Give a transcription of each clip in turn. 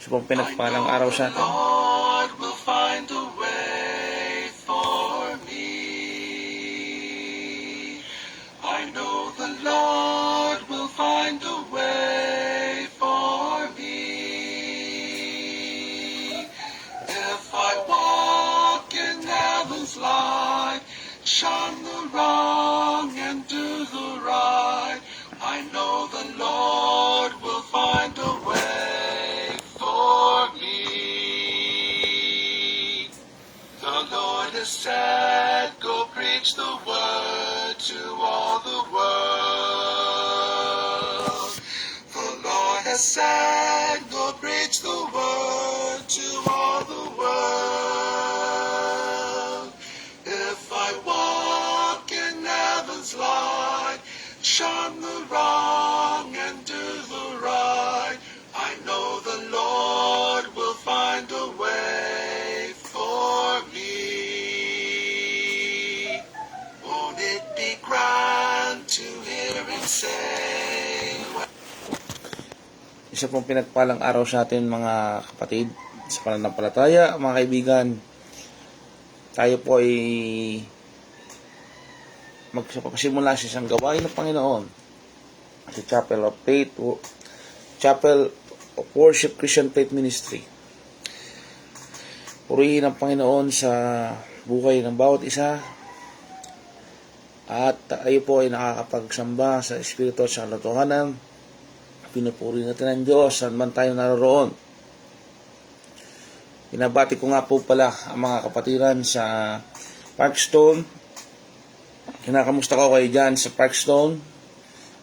Sa pong pinagpalang araw sa atin. Lord will find a way for me. I know the Lord will find a way for me. If I walk in heaven's light, shun the wrong and do the right, I know the Lord will find a way for me. The Lord has said, go preach the word to all the world. The Lord has said, go preach the word to all the world. If I walk in heaven's light, shun the wrong and do the right, I know the Lord will find a way for me. Won't it be grand to hear him say, Isa pong pinagpalang araw sa atin mga kapatid sa pananampalataya, mga kaibigan. Tayo po ay magpapasimula sa isang gawain ng Panginoon sa Chapel of Faith, Chapel of Worship Christian Faith Ministry. Purihin ang Panginoon sa buhay ng bawat isa at tayo po ay nakakapagsamba sa Espiritu at sa katotohanan. Pinupuri natin ang Diyos saan man tayo naroon. Pinabati ko nga po pala ang mga kapatiran sa Parkstone. Kinakamusta ko kayo dyan sa Parkstone.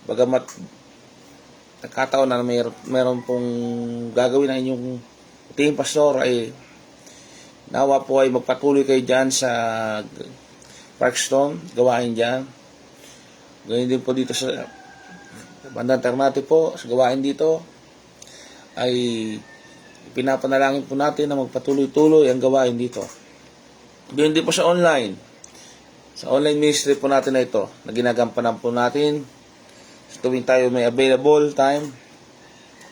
Bagamat nagkataon na meron pong gagawin ng inyong team pastor, ay nawa po ay magpatuloy kayo dyan sa Parkstone, gawain dyan. Ganyan din po dito sa bandang Ternate po, sa gawain dito ay pinapanalangin po natin na magpatuloy-tuloy ang gawain dito. Ganyan din po sa online. Sa online ministry po natin na ito, na ginagampanan po natin sa tuwing tayo may available time.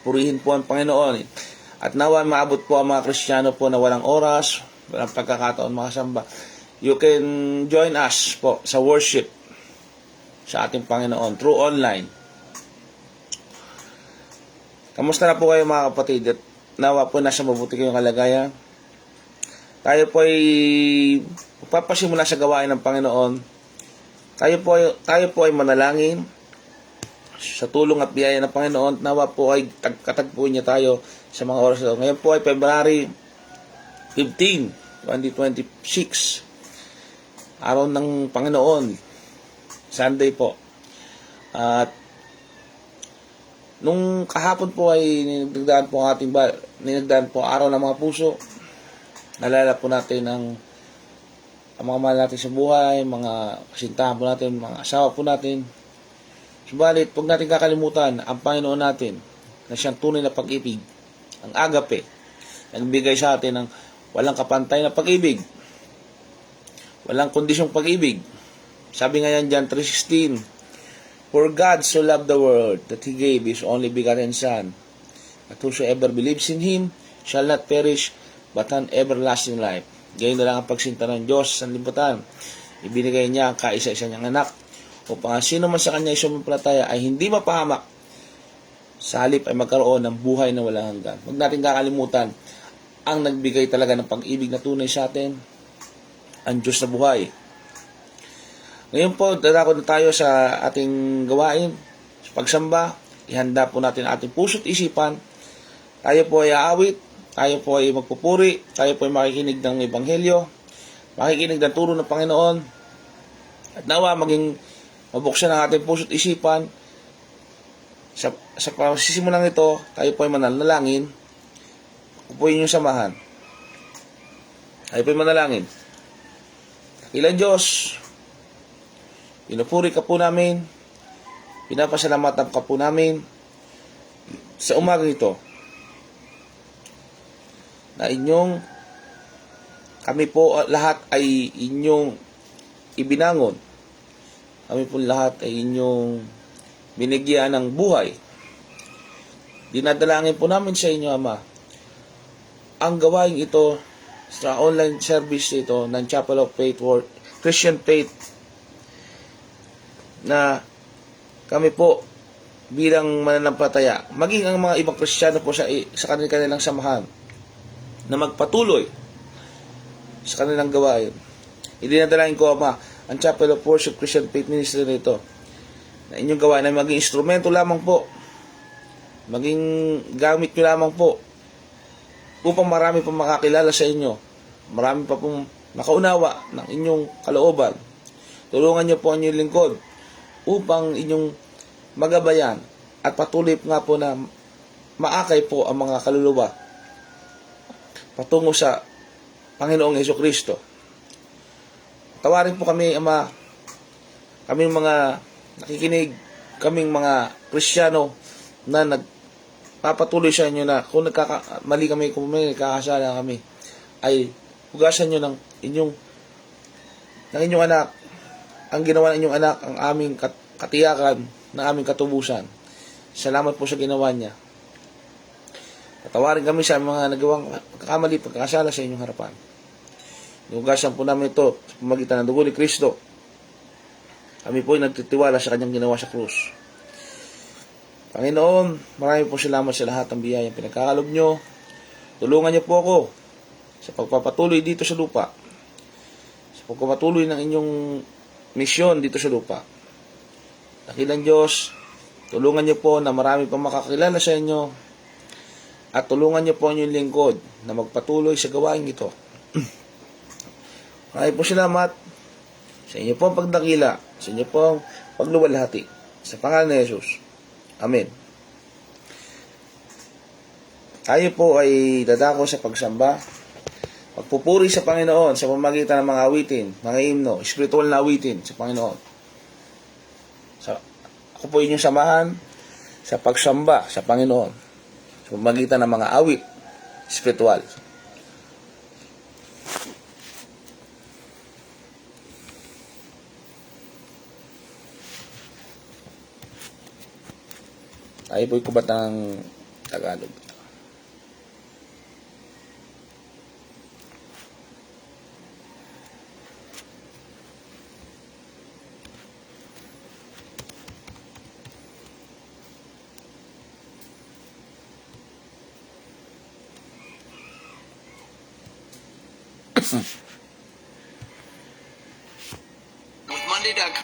Purihin po ang Panginoon. At nawa maabot po ang mga Kristiyano po na walang oras, walang pagkakataon makasamba. You can join us po sa worship sa ating Panginoon through online. Kamusta na po kayo mga kapatid? At nawa po nasa mabuti kayong kalagayan. Tayo po ay papasimula sa gawain ng Panginoon. Tayo po ay manalangin sa tulong at biyaya ng Panginoon. Nawa po ay katagpuin niya tayo sa mga oras ito. Ngayon po ay February 15, 2026. Araw ng Panginoon. Sunday po. At nung kahapon po ay ninagdaan po araw ng mga puso. Nalala po natin ang mga mahal natin sa buhay, mga kasintahan po natin, mga asawa po natin. Subalit, huwag natin kakalimutan ang Panginoon natin na siyang tunay na pag-ibig, ang agape, na nagbigay sa atin ng walang kapantay na pag-ibig, walang kondisyong pag-ibig. Sabi nga yan John 3:16, for God so loved the world that He gave His only begotten Son, that whosoever believes in Him shall not perish but have everlasting life. Gayon na lang ang pagsinta ng Diyos sa liputan. Ibinigay niya ang kaisa-isa niyang anak upang ang sino man sa kanya ay sumampalataya ay hindi mapahamak, sa halip ay magkaroon ng buhay na walang hanggan. Huwag natin kakalimutan ang nagbigay talaga ng pag-ibig na tunay sa atin, ang Diyos na buhay. Ngayon po, dadako na tayo sa ating gawain, sa pagsamba. Ihanda po natin ating puso't isipan. Tayo po ay aawit, tayo po ay magpupuri, tayo po ay makikinig ng Ebanghelyo, makikinig ng turo ng Panginoon. At nawa maging mabuksan ang ating puso't isipan. Sa pasisimulang ito, tayo po ay manalangin. Upuin yung samahan. Tayo po ay manalangin. Dakilang Diyos, pinupuri ka po namin, pinapasalamatan ka po namin sa umaga ito na kami po lahat ay inyong ibinangon. Kami po lahat ay inyong binigyan ng buhay. Dinadalangin po namin sa inyo, Ama, ang gawain ito sa online service ito ng Chapel of Faith World, Christian Faith, na kami po bilang mananampalataya, maging ang mga ibang Kristiyano po sa kanilang samahan, na magpatuloy sa kanilang gawain. Idinadalain ko, Ama, ang Chapel of Worship Christian Faith Ministry nito, na inyong gawain na maging instrumento lamang po, maging gamit nyo lamang po, upang marami pong makakilala sa inyo, marami pa pong makaunawa ng inyong kalooban. Tulungan nyo po ang inyong lingkod upang inyong magabayan at patuloy nga po na maakay po ang mga kaluluwa patungo sa Panginoong Hesukristo. Tawarin po kami, Ama, kaming mga nakikinig, kaming mga Kristiyano na nagpapatuloy sa inyo na kung mali kami, kung may nagkakasala kami, ay hugasan nyo ng inyong anak, ang ginawa ng inyong anak, ang aming katiyakan, ng aming katubusan. Salamat po sa ginawa niya. Patawarin kami sa mga nagawang pagkakamali, pagkakasala sa inyong harapan. Hugasan po namin ito sa pamagitan ng dugo ni Kristo. Kami po ay nagtitiwala sa kanyang ginawa sa krus. Panginoon, marami po salamat sa lahat ng biyayang pinagkakalob nyo. Tulungan niyo po ako sa pagpapatuloy dito sa lupa, sa pagpapatuloy ng inyong misyon dito sa lupa. Dakilang Diyos, tulungan niyo po na marami pang makakilala sa inyo at tulungan niyo po ang inyong lingkod na magpatuloy sa gawain ito. Marami po salamat sa inyo po ang pagdakila, sa inyo po ang pagluwalhati. Sa pangalan ni Jesus. Amen. Tayo po ay dadako sa pagsamba, pagpupuri sa Panginoon sa pamamagitan ng mga awitin, mga himno, spiritual na awitin sa Panginoon. Ako po inyong samahan sa pagsamba sa Panginoon sa pamamagitan ng mga awit spiritual. Tayo po'y kubatang Tagalog. Monday, Doug.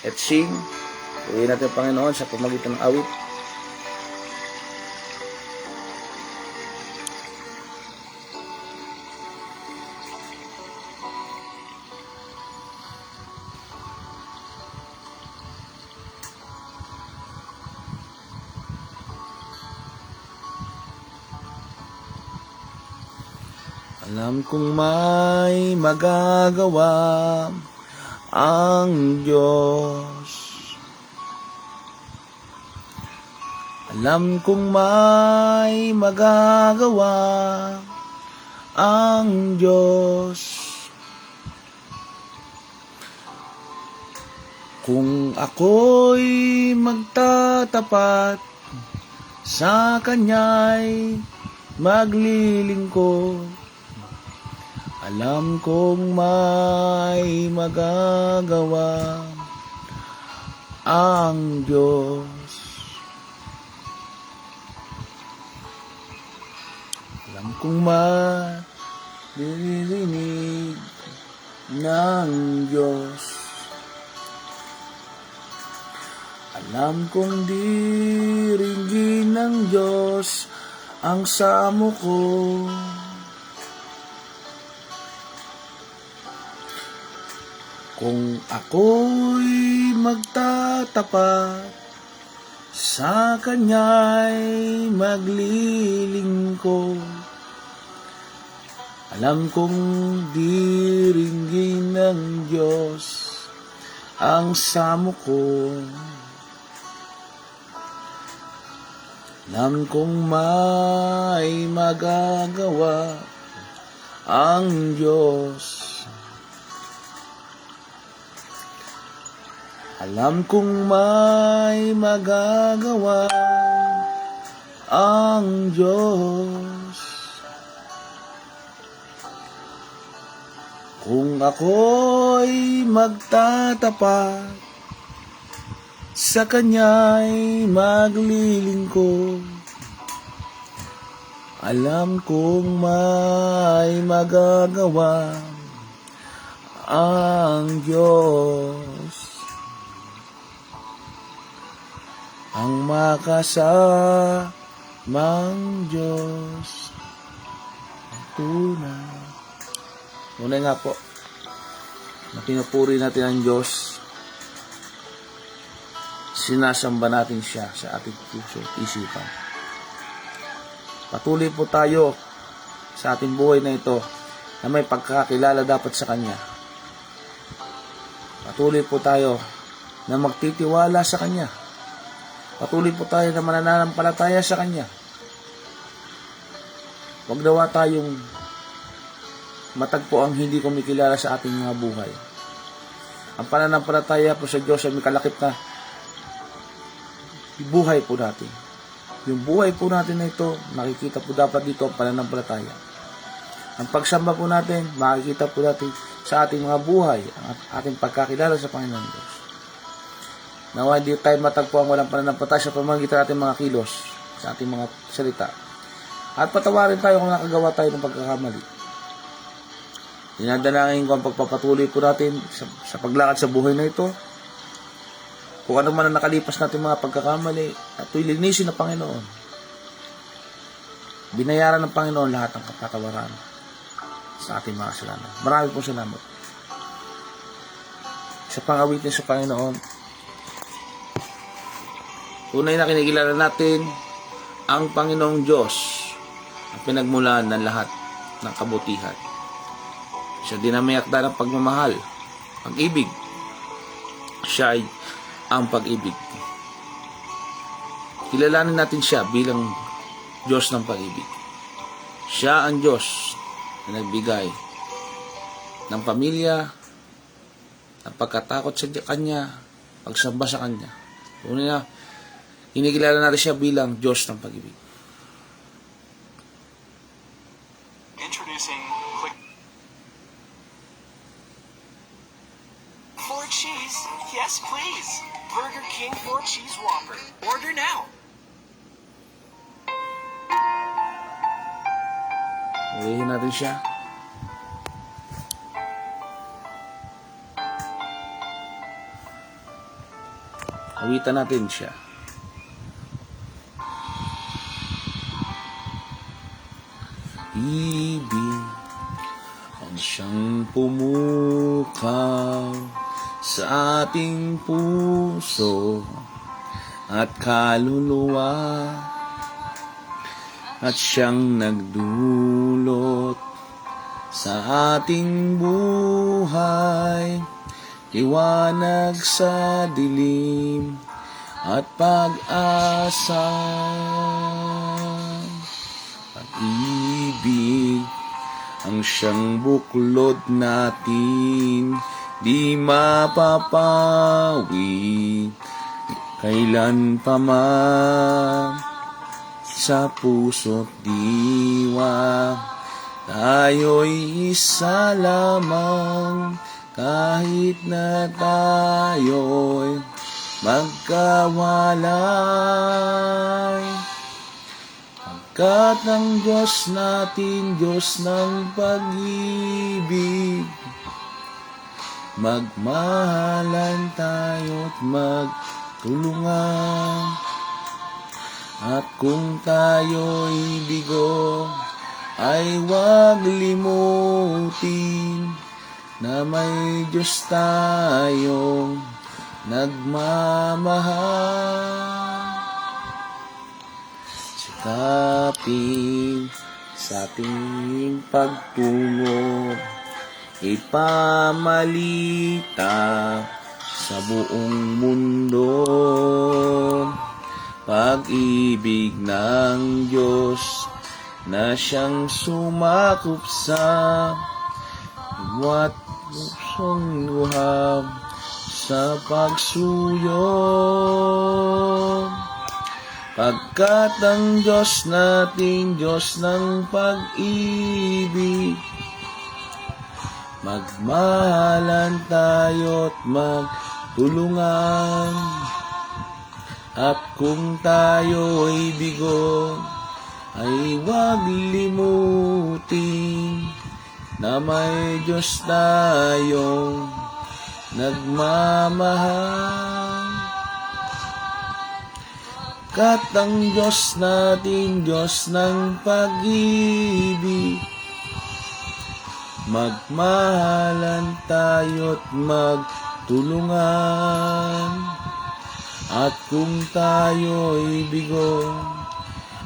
Let's sing. Uwi natin ang Panginoon sa pamagitan ng awit. Alam kong may magagawa ang Diyos. Alam kong may magagawa ang Diyos. Kung ako'y magtatapat sa Kanya'y maglilingkod, alam kong may magagawa ang Diyos. Alam kong maririnig ng Diyos. Alam kong diringgin ng Diyos ang samo ko. Kung ako'y magtatapat sa Kanya'y maglilingkod, alam kong diringgin ng Diyos ang samo ko. Alam kong may magagawa ang Diyos. Alam kong may magagawa ang Diyos kung ako'y magtatapat sa Kanya'y maglilingkod. Alam kong may magagawa ang Diyos. Ang makasamang Diyos ang tunay. Una nga po, na pinupuri natin ang Diyos, sinasamba natin siya sa ating puso at isipan. Patuloy po tayo sa ating buhay na ito na may pagkakilala dapat sa Kanya. Patuloy po tayo na magtitiwala sa Kanya. Patuloy po tayo na mananampalataya sa Kanya. Huwag daw tayong matagpo ang hindi kumikilala sa ating mga buhay. Ang pananampalataya po sa Diyos ay may kalakip na buhay po natin. Yung buhay po natin na ito, makikita po dapat dito ang pananampalataya. Ang pagsamba po natin, makikita po natin sa ating mga buhay ang ating pagkakilala sa Panginoon Diyos. Nawa hindi tayo matagpo ang walang pananampalataya sa pamamagitan ng ating mga kilos, sa ating mga salita. At patawarin tayo kung nakagawa tayo ng pagkakamali. Dinadalangin ko ang pagpapatuloy po natin sa paglakad sa buhay na ito. Kung ano man ang nakalipas natin mga pagkakamali, at ito'y linisin ng Panginoon. Binayaran ng Panginoon lahat ng kapatawaran sa ating mga kasalanan. Marami pong salamat. Sa pangawitin sa Panginoon, tunay na kinikilala natin ang Panginoong Diyos, ang pinagmulan ng lahat ng kabutihan. Siya din ang may akda ng pagmamahal, pag-ibig. Siya ay ang pag-ibig. Kilalanin natin siya bilang Diyos ng pag-ibig. Siya ang Diyos na nagbigay ng pamilya, ng pagkatakot sa Kanya, pagsamba sa Kanya. Tunay na kinikilala natin siya bilang Diyos ng pag-ibig. Introducing Quick. 4 cheese? Yes, please. Burger King 4 cheese Whopper. Order now. Ulihin natin siya. Awitan natin siya. Ibig ang siyang pumukaw sa ating puso at kaluluwa, at siyang nagdulot sa ating buhay, liwanag sa dilim at pag-asa. Pag-ibig ang siyang buklod natin, di mapapawi kailan pa man. Sa puso't diwa, tayo'y isa lamang, kahit na tayo'y magkawalay. Pagkat ang Diyos natin, Diyos ng pag-ibig, magmahalan tayo't magtulungan. At kung tayo'y bigo, ay huwag limutin na may Diyos tayong nagmamahal. Sikapin sa ating pagtungo, ipamalita sa buong mundo, pag-ibig ng Diyos na siyang sumakop sa bawat pusong luhab, sa pagsuyo. Pagkat ang Diyos nating Diyos ng pag-ibig, magmahalan tayo't magtulungan. At kung tayo'y bigo, ay huwag limutin na may Diyos tayong nagmamahal. Kat ang Diyos natin, Diyos ng pag-ibig, magmahalan tayo't magtulungan. At kung tayo'y bigo,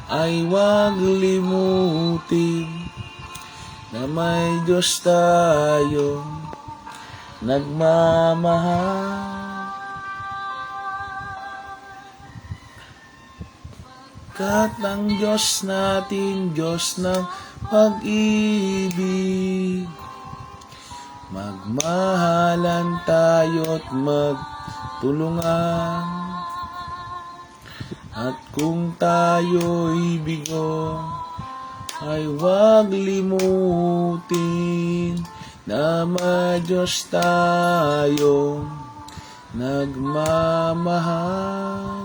ay huwag limutin na may Diyos tayong nagmamahal. Kat ang Diyos natin, Diyos ng pag-ibig, magmahalan tayo't magtulungan. At kung tayo'y bigo, ay huwag limutin na may Diyos tayong nagmamahal.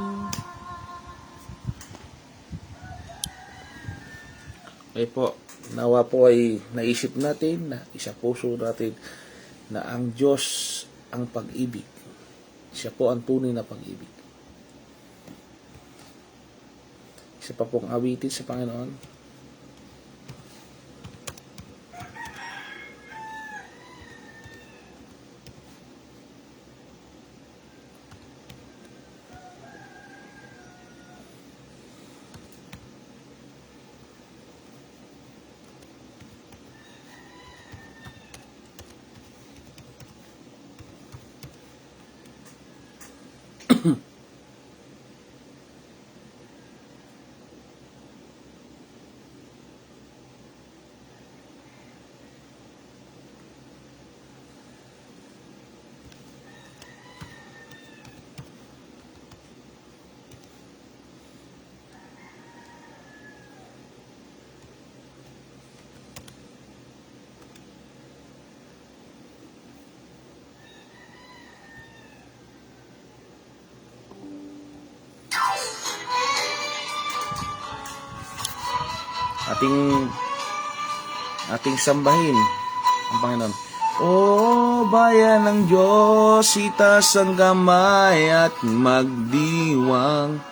Okay po, nawa po ay naisip natin, na isa puso natin na ang Diyos ang pag-ibig. Siya po ang tunay na pag-ibig. Isa pa pong awitin sa Panginoon. ating sambahin ang Panginoon. O bayan ng Diyos, itaas ang kamay at magdiwang.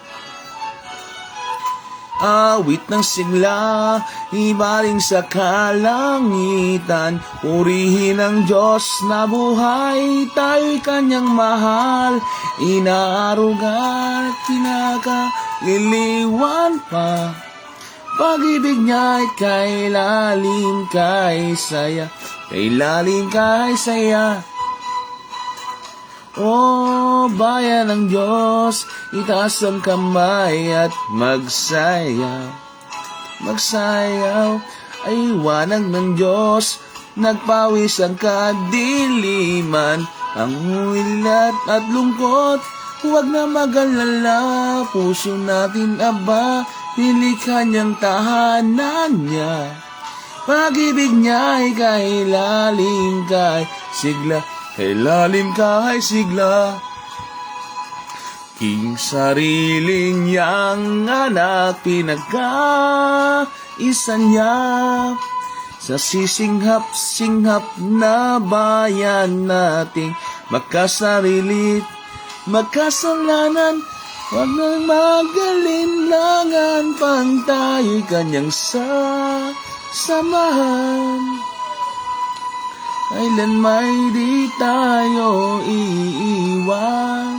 Awit ng sigla, ibaling sa kalangitan. Purihin ang Diyos na buhay, tayo'y kanyang mahal. Inaarugan at kinakaliliwan pa. Pag-ibig niya'y kay lalim, kay saya, kay lalim, kay saya. O bayan ng Diyos, itaas ang kamay at magsayaw. Magsayaw ay wanag ng Diyos, nagpawis ang kadiliman. Ang huwilat at lungkot, huwag na mag-alala. Puso natin aba, nilikha niyang tahanan niya. Pag-ibig niya'y kay lalim, kay sigla, kay lalim, kay sigla. King sarili niyang anak, pinagkaisa niya. Sa sisinghap-singhap na bayan nating magkasarilit, magkasalanan. Huwag nang magalinlangan, pang tayo'y kanyang samahan. Kailan may di tayo iiwan,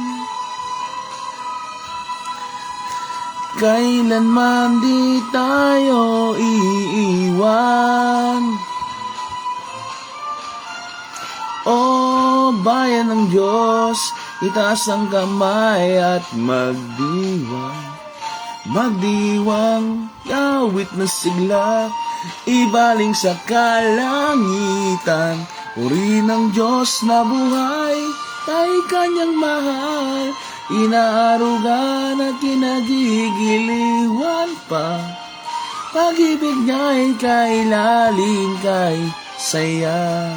kailanman di tayo iiwan. O bayan ng Diyos, itaas ang kamay at magdiwang. Magdiwang, awit na sigla, ibaling sa kalangitan. Purihin ang Diyos na buhay, Tayo kanyang mahal, inaarugan at kinagigiliwan pa. Pag-ibig niya'y kay lalim, kay saya.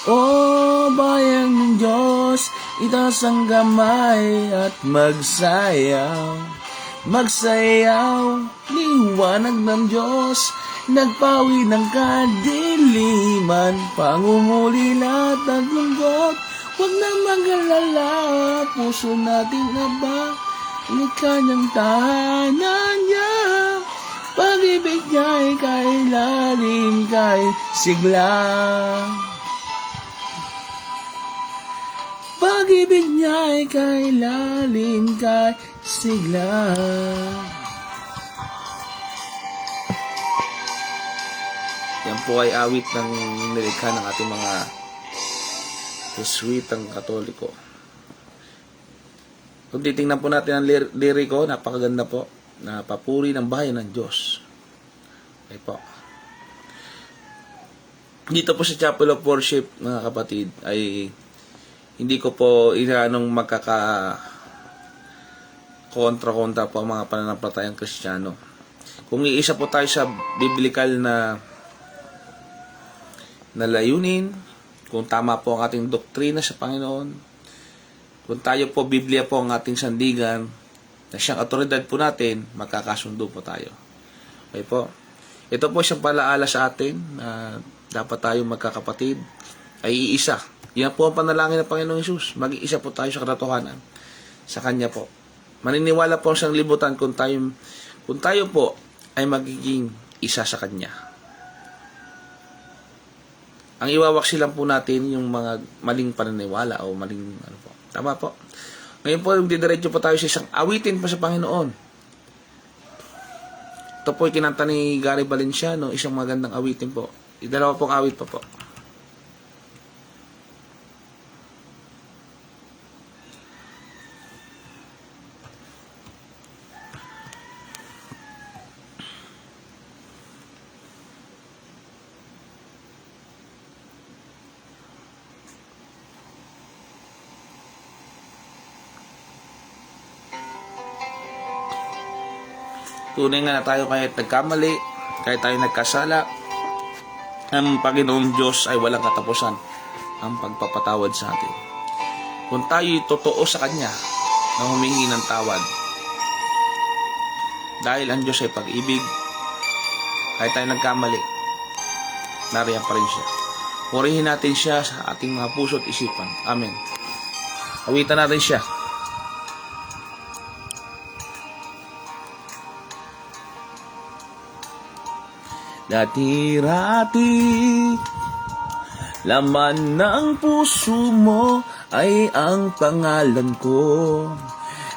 O bayang ng Diyos, itaas ang kamay at magsayaw. Magsayaw, liwanag ng Diyos, nagpawi ng kadiliman, pangungulila at lungkot. Huwag na mag-alala, puso nating aba, ni kanyang tahanan niya. Pag-ibig niya'y kay lalim, kay sigla. Pag-ibig niya'y kay lalim, kay sigla. Yan po ay awit ng nilikha ng ating mga Jesuitang Katoliko. Kung titingnan po natin ang liriko, napakaganda po. Napapuri ng bayan ng Diyos. Okay po. Dito po sa Chapel of Worship, mga kapatid, ay hindi ko po inanong kontra po ang mga pananampalatayang Kristiyano. Kung iisa po tayo sa biblical na layunin, kung tama po ang ating doktrina sa Panginoon, kung tayo po, Biblia po ang ating sandigan, na siyang autoridad po natin, magkakasundo po tayo. Okay po. Ito po siyang palaala sa atin na dapat tayo magkakapatid ay iisa. Yan po ang panalangin ng Panginoong Hesus. Mag-iisa po tayo sa katotohanan. Sa Kanya po. Maniniwala po siyang libutan kung tayo po ay magiging isa sa Kanya. Ang iwawaksi lang po natin yung mga maling paniniwala o maling ano po. Tama po. Ngayon po, didiretso po tayo sa isang awitin pa sa Panginoon. Ito po ay kinanta ni Gary Valenciano, isang magandang awitin po. Dalawa pong awit pa po. Tunay nga na tayo kahit nagkamali, kahit tayo nagkasala, ang Panginoong Diyos ay walang katapusan ang pagpapatawad sa atin. Kung tayo'y totoo sa Kanya na humingi ng tawad, dahil ang Diyos ay pag-ibig, kahit tayo nagkamali, nariyan pa rin siya. Purihin natin siya sa ating mga puso at isipan. Amen. Awitan natin siya. Dati-rati, laman ng puso mo ay ang pangalan ko.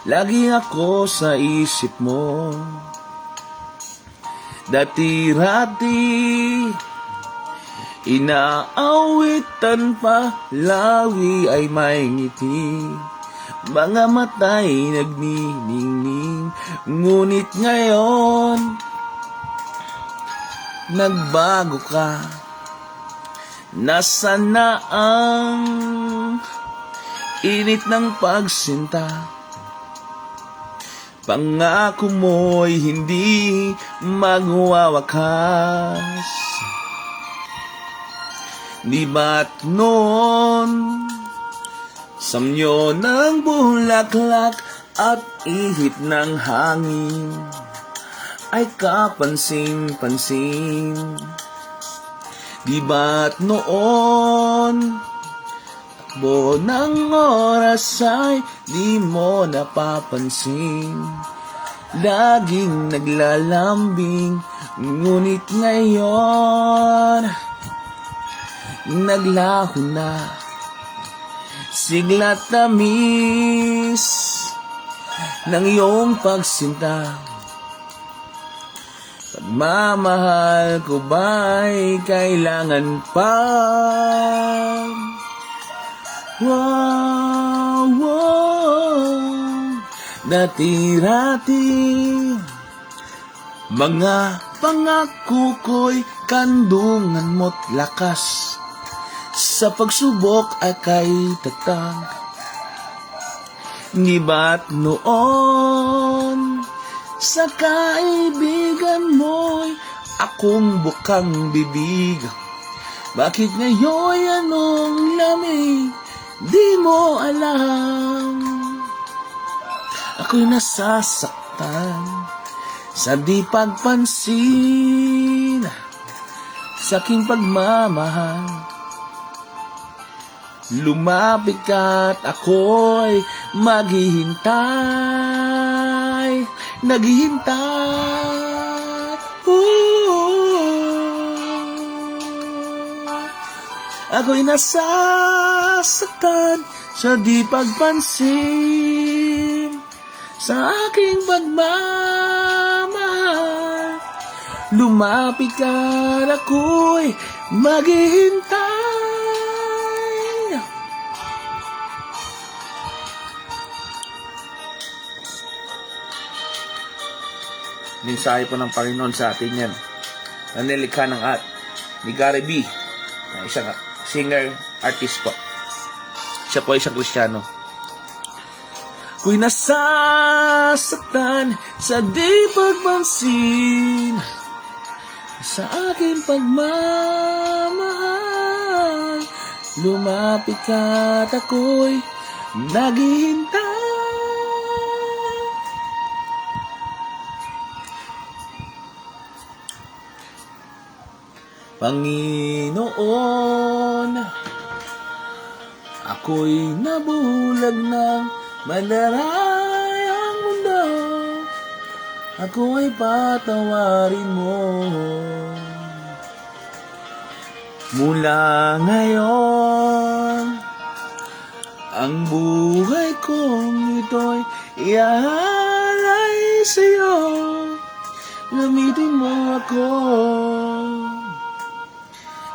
Lagi ako sa isip mo. Dati-rati, inaawitan pa, lawi ay may ngiti. Mga mata'y nagniningning, ngunit ngayon, nagbago ka. Nasaan na ang init ng pagsinta? Pangako mo'y hindi magwawakas. Di ba't noon samyo ng bulaklak at ihip ng hangin ay kapansin-pansin? Di ba't noon takbo ng oras ay di mo napapansin? Laging naglalambing, ngunit ngayon naglaho na. Sigla't tamis ng iyong pagsinta. Pagmamahal ko ba'y kailangan pa? Wow, wow. Dati-rati, mga pangako ko'y kandungan mo't lakas. sa pagsubok ay kay tatag. Di ba't noon sa kaibigan mo'y akong bukang bibig? Bakit ngayon anong lamig di mo alam? Ako'y nasasaktan sa di pagpansin sa aking pagmamahal. Lumapit ka't ako'y maghihintay, naghihintay. Ako'y nasasaktan sa di pagpansin sa aking pagmamahal. Lumapit ka't ako'y maghihintay. Mensahe po ng Panginoon sa atin yan. Na nilikha ng ni Gary B. Na isang singer, artist po. Siya po ay isang Kristiyano. Ako'y nasasaktan sa di pagpansin sa aking pagmamahal. Lumapit ka't ako'y naghihintay. Panginoon, ako'y nabulag ng malarayang mundo. Ako'y patawarin mo. Mula ngayon, ang buhay kong ito'y iaalay sa'yo. Gamitin mo ako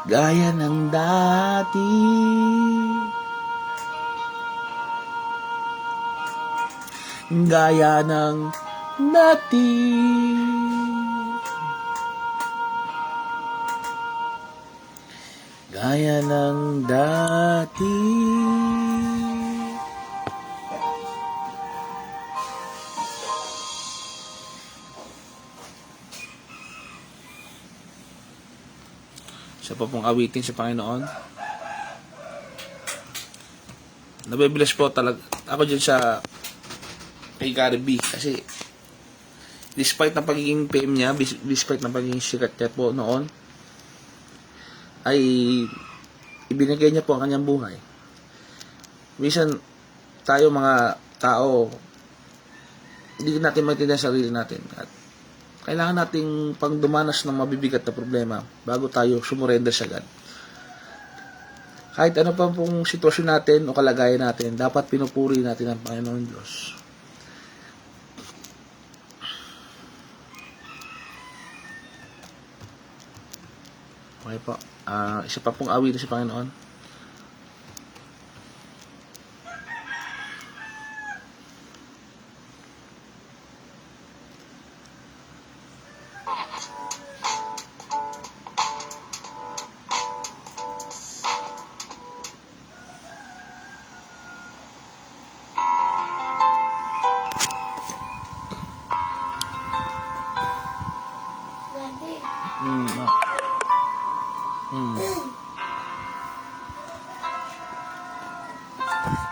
gaya ng dati. Gaya ng dati. Gaya ng dati. Siya pa pong awitin sa Panginoon. Nabibilas po talaga ako dyan sa kay Gary B. Kasi despite ng pagiging fame niya, despite ng pagiging sikat niya po noon, ay ibinigay niya po ang kanyang buhay. Minsan tayo mga tao, hindi natin maintindihan sa sarili natin. At kailangan nating pang dumanas ng mabibigat na problema bago tayo sumurrender sa God. Kahit ano pa pong sitwasyon natin o kalagayan natin, dapat pinupuri natin ang Panginoon Diyos. Okay po. Isa pa pong awitin sa Panginoon.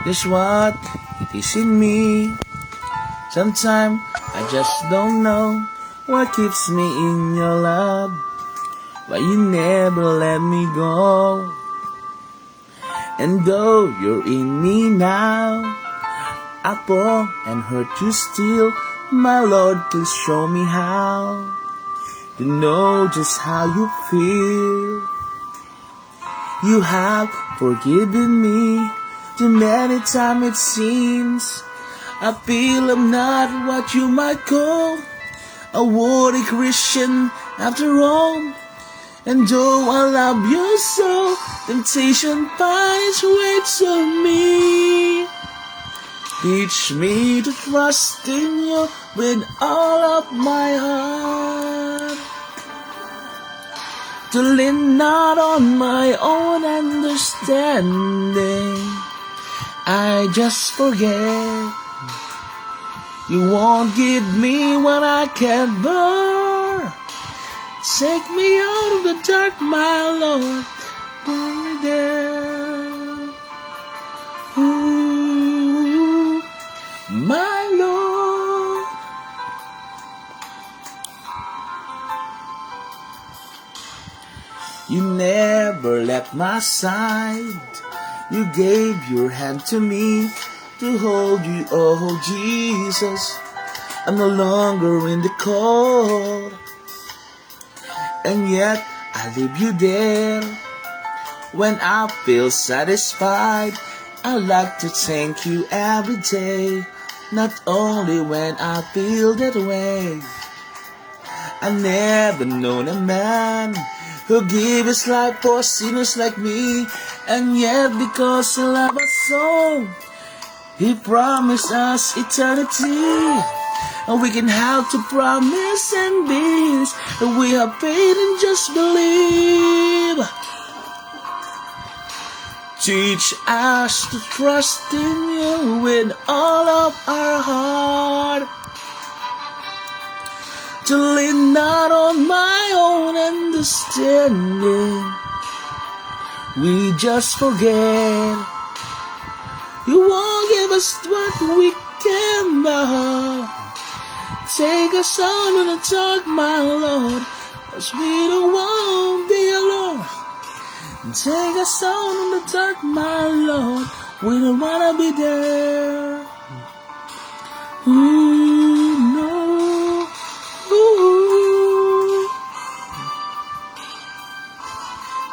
That's what it is in me. Sometimes I just don't know what keeps me in your love, but you never let me go. And though you're in me now, I fall and hurt you still. My Lord, please show me how to know just how you feel. You have forgiven me too many times it seems. I feel I'm not what you might call a worthy Christian after all. And though I love you so, temptation finds ways on me. Teach me to trust in you with all of my heart. to lean not on my own understanding. I just forget. You won't give me what I can't bear. Take me out of the dark, my Lord. Bring me there. Ooh, my Lord. You never left my side. You gave your hand to me to hold you, oh Jesus. I'm no longer in the cold, and yet I leave you there. When I feel satisfied, I like to thank you every day. Not only when I feel that way. I never known a man who gave his life for sinners like me, and yet because he loved us so, he promised us eternity. And we can have to promise and be, and we have faith and just believe. Teach us to trust in you with all of our heart, to lean not on my own understanding. We just forget. You won't give us what we can bear. Take us on in the dark, my Lord, 'cause we don't want to be alone. Take us on in the dark, my Lord, we don't wanna be there. Ooh, no. Ooh.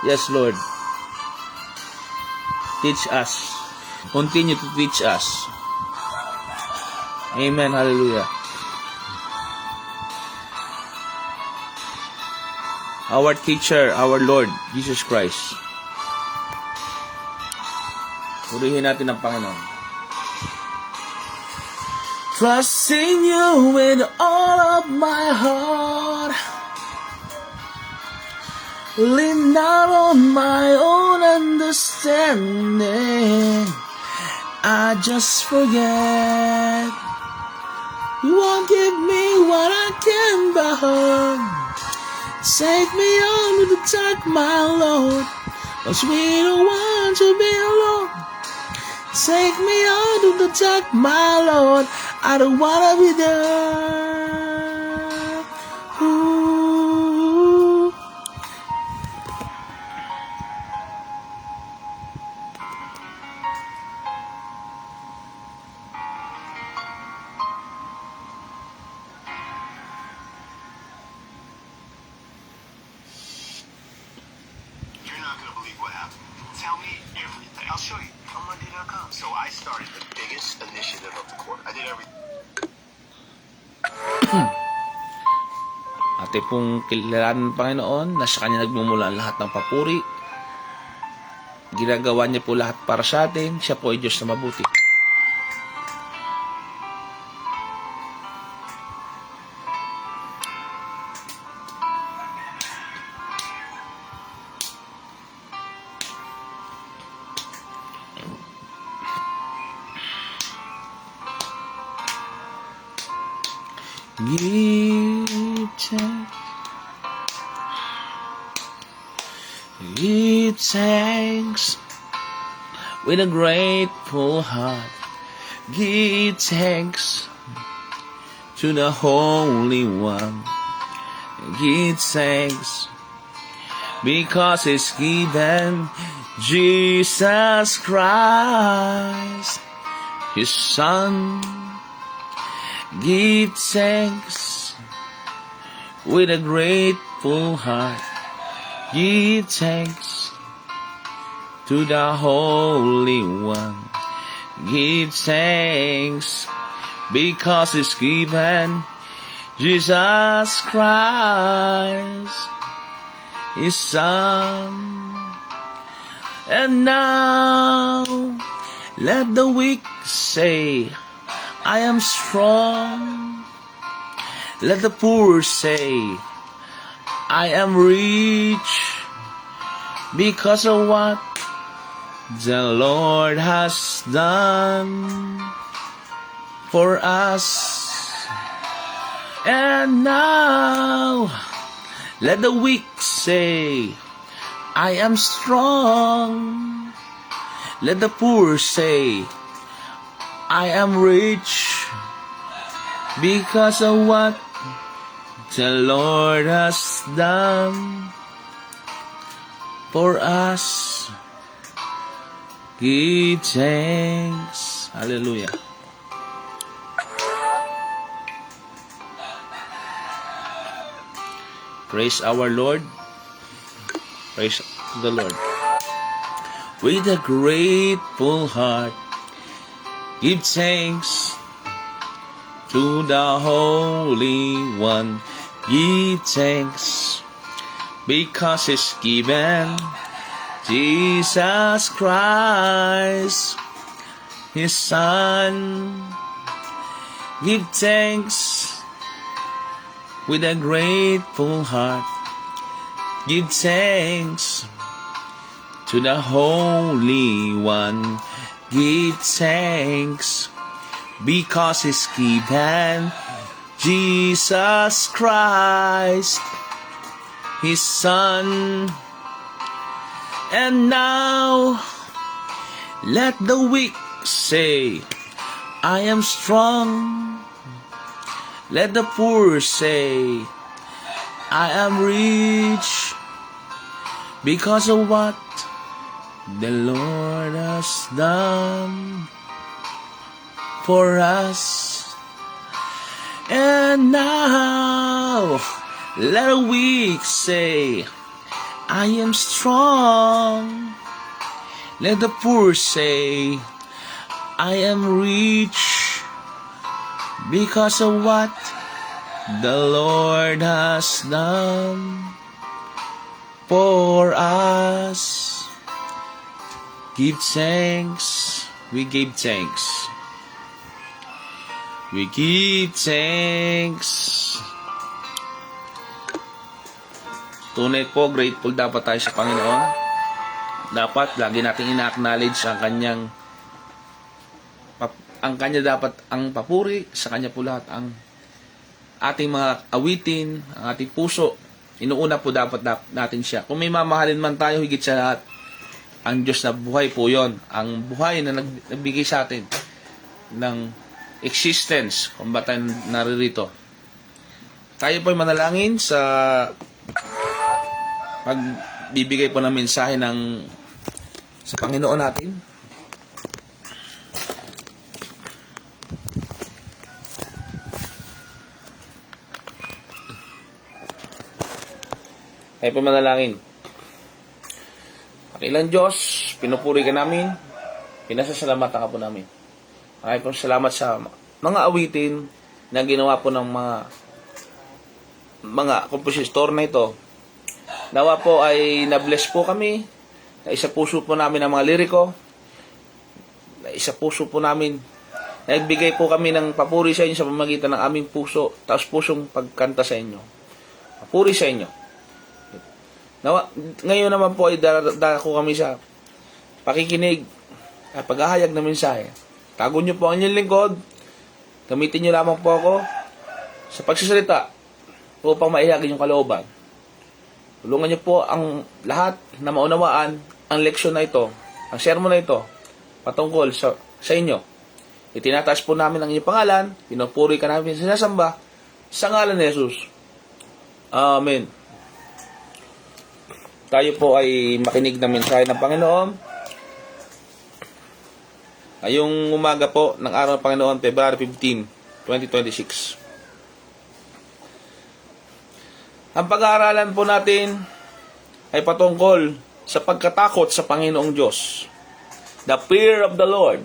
Yes, Lord. Teach us. Continue to teach us. Amen. Hallelujah. Our teacher, our Lord, Jesus Christ. Purihin natin ang Panginoon. Trusting you with all of my heart. Lean not on my own understanding. I just forget. You won't give me what I can bear. Take me on to the dark, my Lord, 'cause we don't want to be alone. Take me on to the dark, my Lord, I don't wanna be there. Ooh. You're not gonna believe what happened. Tell me everything. I'll show you. On Monday.com. So I started the biggest initiative of the quarter. I did everything. Ate pong kilalanin ng Panginoon na sa Kanya nagmumula ang lahat ng papuri. Ginagawa niya po lahat para sa atin. Siya po ay Diyos na mabuti. Give thanks with a grateful heart. Give thanks to the Holy One. Give thanks because it's given Jesus Christ, His Son. Give thanks with a grateful heart. Give thanks to the Holy One. Give thanks because it's given Jesus Christ, His Son. And now let the weak say, I am strong. Let the poor say, I am rich because of what the Lord has done for us. And now, let the weak say, I am strong. Let the poor say, I am rich because of what the Lord has done for us. Give thanks. Hallelujah. Praise our Lord. Praise the Lord. With a grateful heart, give thanks to the Holy One. Give thanks because He's given Jesus Christ, His Son. Give thanks with a grateful heart. Give thanks to the Holy One. Give thanks because He's given Jesus Christ, His Son. And now let the weak say, I am strong. Let the poor say, I am rich because of what the Lord has done for us. And now let the weak say, I am strong. Let the poor say, I am rich because of what the Lord has done for us. Give thanks. We give thanks. We give thanks. Tunay po, grateful dapat tayo sa Panginoon. Dapat lagi nating ina-acknowledge ang Kanya dapat ang papuri, sa Kanya po lahat ang ating mga awitin, ang ating puso. Inuuna po dapat natin siya. Kung may mamahalin man tayo, higit sa lahat, ang Diyos na buhay po yon. Ang buhay na nagbigay sa atin ng existence kung ba tayo naririto. Tayo po ay manalangin sa pagbibigay po ng mensahe sa Panginoon natin. Tayo po manalangin. Pakilang Diyos, pinupuri ka namin, pinasasalamatan ka po namin. Maraming po salamat sa mga awitin na ginawa po ng mga kompositor na ito. Nawa po ay na-bless po kami, na isa puso po namin ang mga liriko, na isa puso po namin, nagbigay po kami ng papuri sa inyo sa pamamagitan ng aming puso, taos pusong pagkanta sa inyo. Papuri sa inyo. Ngayon naman po ay dako kami sa pakikinig at paghahayag ng mensahe. Tago nyo po ang inyong lingkod. Gamitin nyo lamang po ako sa pagsasalita upang maihagin yung kalooban. Tulungan nyo po ang lahat na maunawaan ang leksyon na ito, ang sermon na ito, patungkol sa inyo. Itinataas po namin ang inyong pangalan, pinupuri ka namin sa sinasamba, sa ngalan ni Jesus. Amen. Tayo po ay makinig ng mensahe ng Panginoon. Ngayong umaga po ng araw ng Panginoon, February 15, 2026. Ang pag-aaralan po natin ay patungkol sa pagkatakot sa Panginoong Diyos. The fear of the Lord.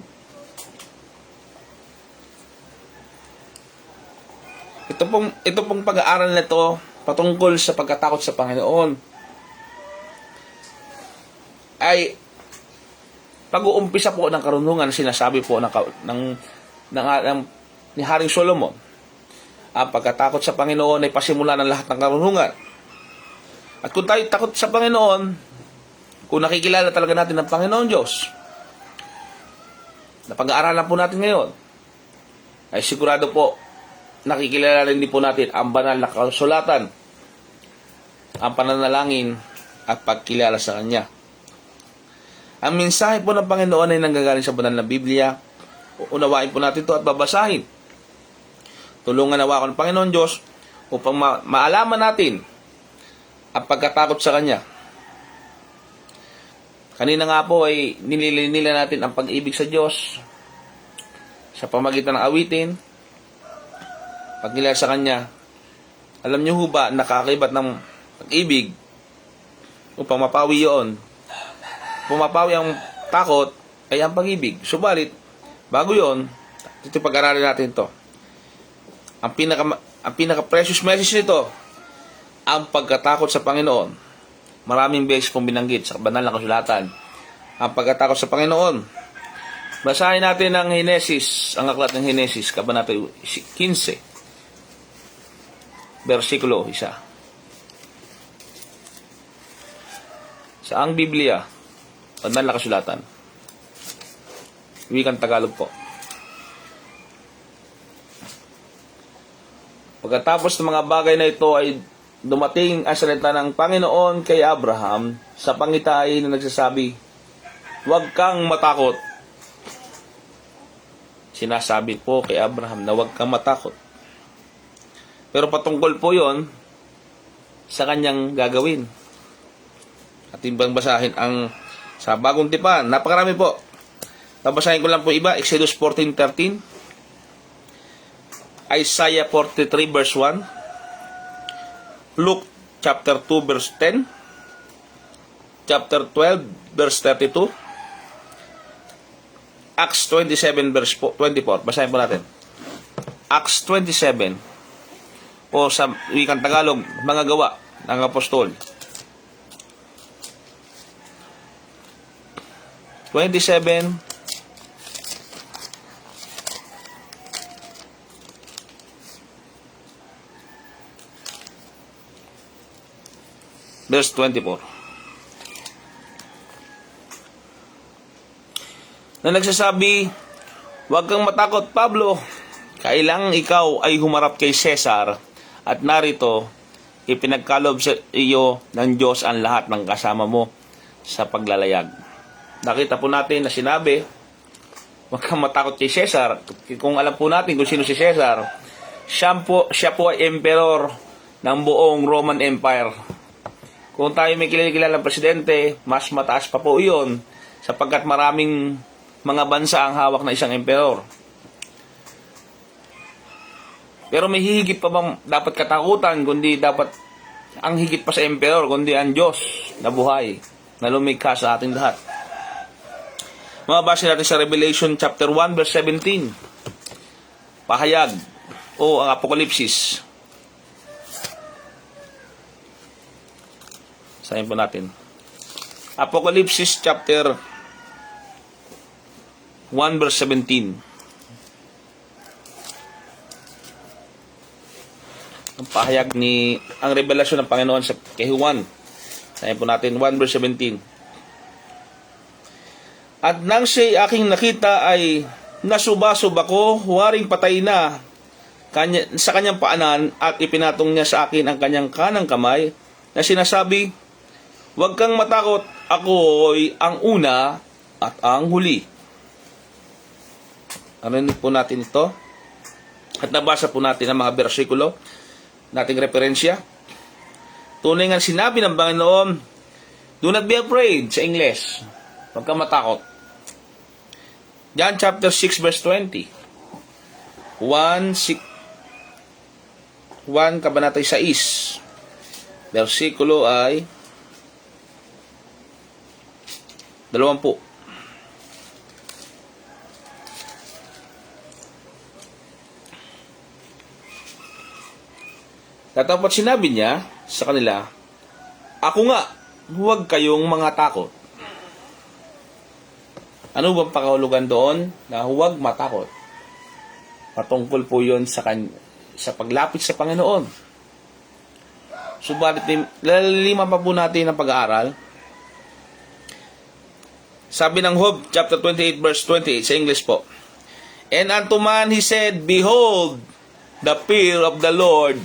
Ito pong pag-aaral na ito patungkol sa pagkatakot sa Panginoon ay pag-uumpisa po ng karunungan na sinasabi po ni Haring Solomon. Ang pagkatakot sa Panginoon ay pasimula ng lahat ng karunungan. At kung tayo takot sa Panginoon, kung nakikilala talaga natin ang Panginoon Diyos, na pag-aaralan po natin ngayon, ay sigurado po, nakikilala rin din po natin ang banal na kasulatan, ang pananalangin at pagkilala sa Kanya. Ang mensahe po ng Panginoon ay nanggagaling sa banal na Biblia. Unawain po natin ito at babasahin. Tulungan nawa ako ng Panginoon Diyos upang maalaman natin ang pagkatakot sa Kanya. Kanina nga po ay nililinila natin ang pag-ibig sa Diyos sa pamagitan ng awitin, pagkilala sa Kanya. Alam niyo ho ba, nakakaibat ng pag-ibig upang mapawi yun. Pumapawi ang takot ay ang pag-ibig. Subalit, bago yun, ito pag-aralin natin ito. Ang pinaka-precious message nito, ang pagkatakot sa Panginoon. Maraming beses pong binanggit sa banal na kasulatan. Ang pagkatakot sa Panginoon. Basahin natin ang Henesis, ang aklat ng Henesis, kabanata 15, versikulo 1. Sa ang Biblia, banal na kasulatan. Wikang Tagalog po. Pagkatapos ng mga bagay na ito ay dumating ang salita ng Panginoon kay Abraham sa pangitain na nagsasabi, "Huwag kang matakot." Sinasabi po kay Abraham na huwag kang matakot. Pero patungkol po yon sa kanyang gagawin. At ibang basahin ang sa Bagong Tipan. Napakarami po. Babasahin ko lang po iba. Exodus 14:13. Isaiah 43 verse 1. Luke chapter 2 verse 10. Chapter 12 verse 32. Acts 27 verse 24. Basahin po natin. Acts 27. O sa wikang Tagalog, mga gawa ng apostol. 27 verse 24. Na nagsasabi, "Huwag kang matakot, Pablo. Kailangang ikaw ay humarap kay Cesar at narito, ipinagkalob sa iyo ng Diyos ang lahat ng kasama mo sa paglalayag." Nakita po natin na sinabi, huwag kang matakot kay Cesar. Kung alam po natin kung sino si Cesar, siya po ay emperor ng buong Roman Empire. Kung tayo may kilalang presidente, mas mataas pa po iyon sapagkat maraming mga bansa ang hawak na isang emperor. Pero may higit pa bang dapat katakutan kundi dapat ang higit pa sa emperor kundi ang Diyos na buhay na lumikha sa ating lahat. Mababasa natin sa Revelation chapter 1 verse 17. Pahayag o ang Apokalipsis. Sayin po natin. Apokalipsis chapter 1 verse 17. Ang pahayag ang revelasyon ng Panginoon sa kay Juan. Sayin po natin 1 verse 17. At nang siya'y aking nakita ay nasubasub ako, huwaring patay na sa kanyang paanan at ipinatong niya sa akin ang kanyang kanang kamay na sinasabi, "Huwag kang matakot, ako'y ang una at ang huli." Narinig po natin ito at nabasa po natin ang mga bersikulo nating referensya. Tunay nga sinabi ng Panginoon, "Do not be afraid," sa English. Huwag kang matakot. John chapter 6 verse 20. 1 kabanata 6. Versikulo ay 20. Tatapos sinabi niya sa kanila, "Ako nga, huwag kayong mga takot." Ano bang pakahulugan doon na huwag matakot? Patungkol po yun sa paglapit sa Panginoon. Subalit, lalaliman pa po natin ang pag-aaral Sabi ng Job chapter 28 verse 28 sa English po. And unto man he said, behold, the fear of the Lord,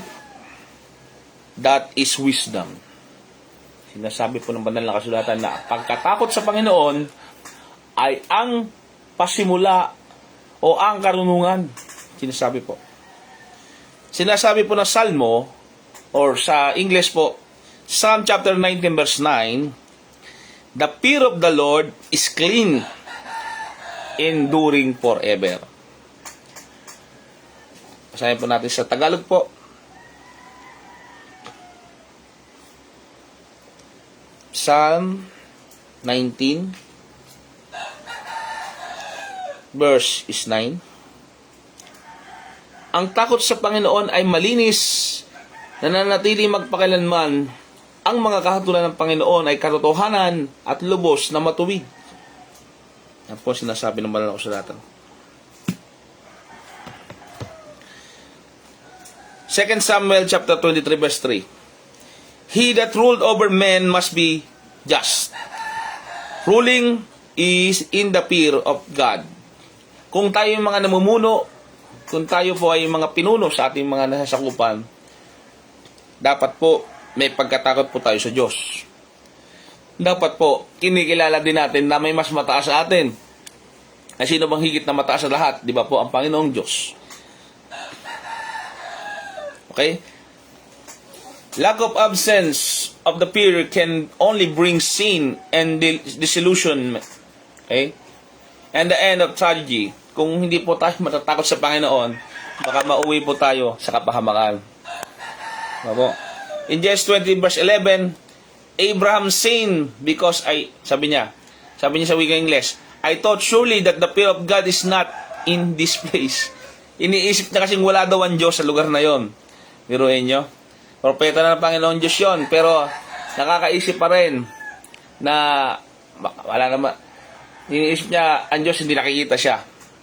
that is wisdom. Sinasabi po ng banal na kasulatan na pagkatakot sa Panginoon ay ang pasimula o ang karunungan. Sinasabi po. Sinasabi po ng Salmo, or sa English po, Psalm chapter 19 verse 9, the fear of the Lord is clean, enduring forever. Basahin po natin sa Tagalog po. Psalm 19 verse is 9. Ang takot sa Panginoon ay malinis, nananatili magpakailanman. Ang mga kahatulan ng Panginoon ay katotohanan at lubos na matuwid. Yan po sinasabi ng banal na kasulatan. 2 Samuel chapter 23 verse 3. He that ruled over men must be just. Ruling is in the fear of God. Kung tayo yung mga namumuno, kung tayo po ay mga pinuno sa ating mga nasasakupan, dapat po may pagkatakot po tayo sa Diyos. Dapat po kinikilala din natin na may mas mataas sa atin. Na sino bang higit na mataas sa lahat? Di ba po? Ang Panginoong Diyos. Okay? Lack of absence of the fear can only bring sin and disillusionment. Okay? And the end of tragedy. Kung hindi po tayo matatakot sa Panginoon, baka mauwi po tayo sa kapahamakan. Diba? In Genesis 20 verse 11, Abraham sinned because sabi niya sa wikang English, I thought surely that the fear of God is not in this place. Iniisip niya kasing wala daw ang Diyos sa lugar na yon. Biruin nyo. Propeta na ng Panginoon Diyos yon, pero nakakaisip pa rin na wala naman. Iniisip niya ang Diyos, hindi nakikita siya.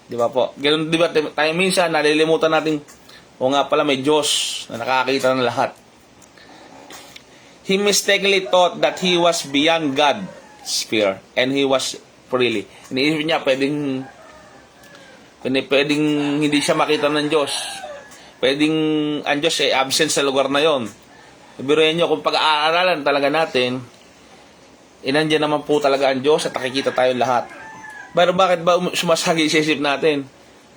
Di ba po? Ganun, di ba tayo minsan nalilimutan natin, o nga pala may Diyos na nakakita ng lahat. He mistakenly thought that he was beyond God's fear and he was freely. Iniisip niya pwedeng hindi siya makita ng Diyos. Pwedeng ang Diyos ay absent sa lugar na yon. Ibiruin nyo, kung pag-aaralan talaga natin, inandyan naman po talaga ang Diyos at nakikita tayo lahat. Pero bakit ba sumasagi sa isip natin?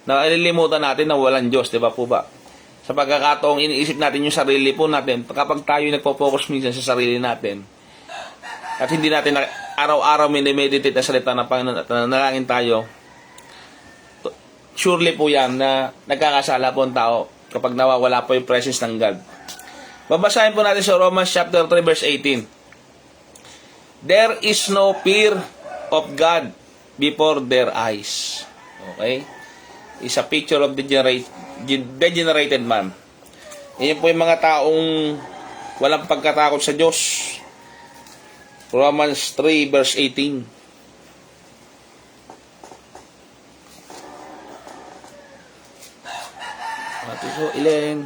Nalilimutan natin na walang Diyos, di ba po ba? Sa pagkakataong iniisip natin yung sarili po natin, kapag tayo nagpo-focus minsan sa sarili natin, at hindi natin araw-araw minimeditate na salita ng Panginoon at nanalangin tayo, surely po yan na nagkakasala po ang tao kapag nawawala po yung presence ng God. Babasahin po natin sa Romans chapter 3 verse 18. There is no fear of God before their eyes. Okay? Is a picture of degenerated man. Yan po yung mga taong walang pagkatakot sa Diyos. Romans 3 verse 18. So, ilan?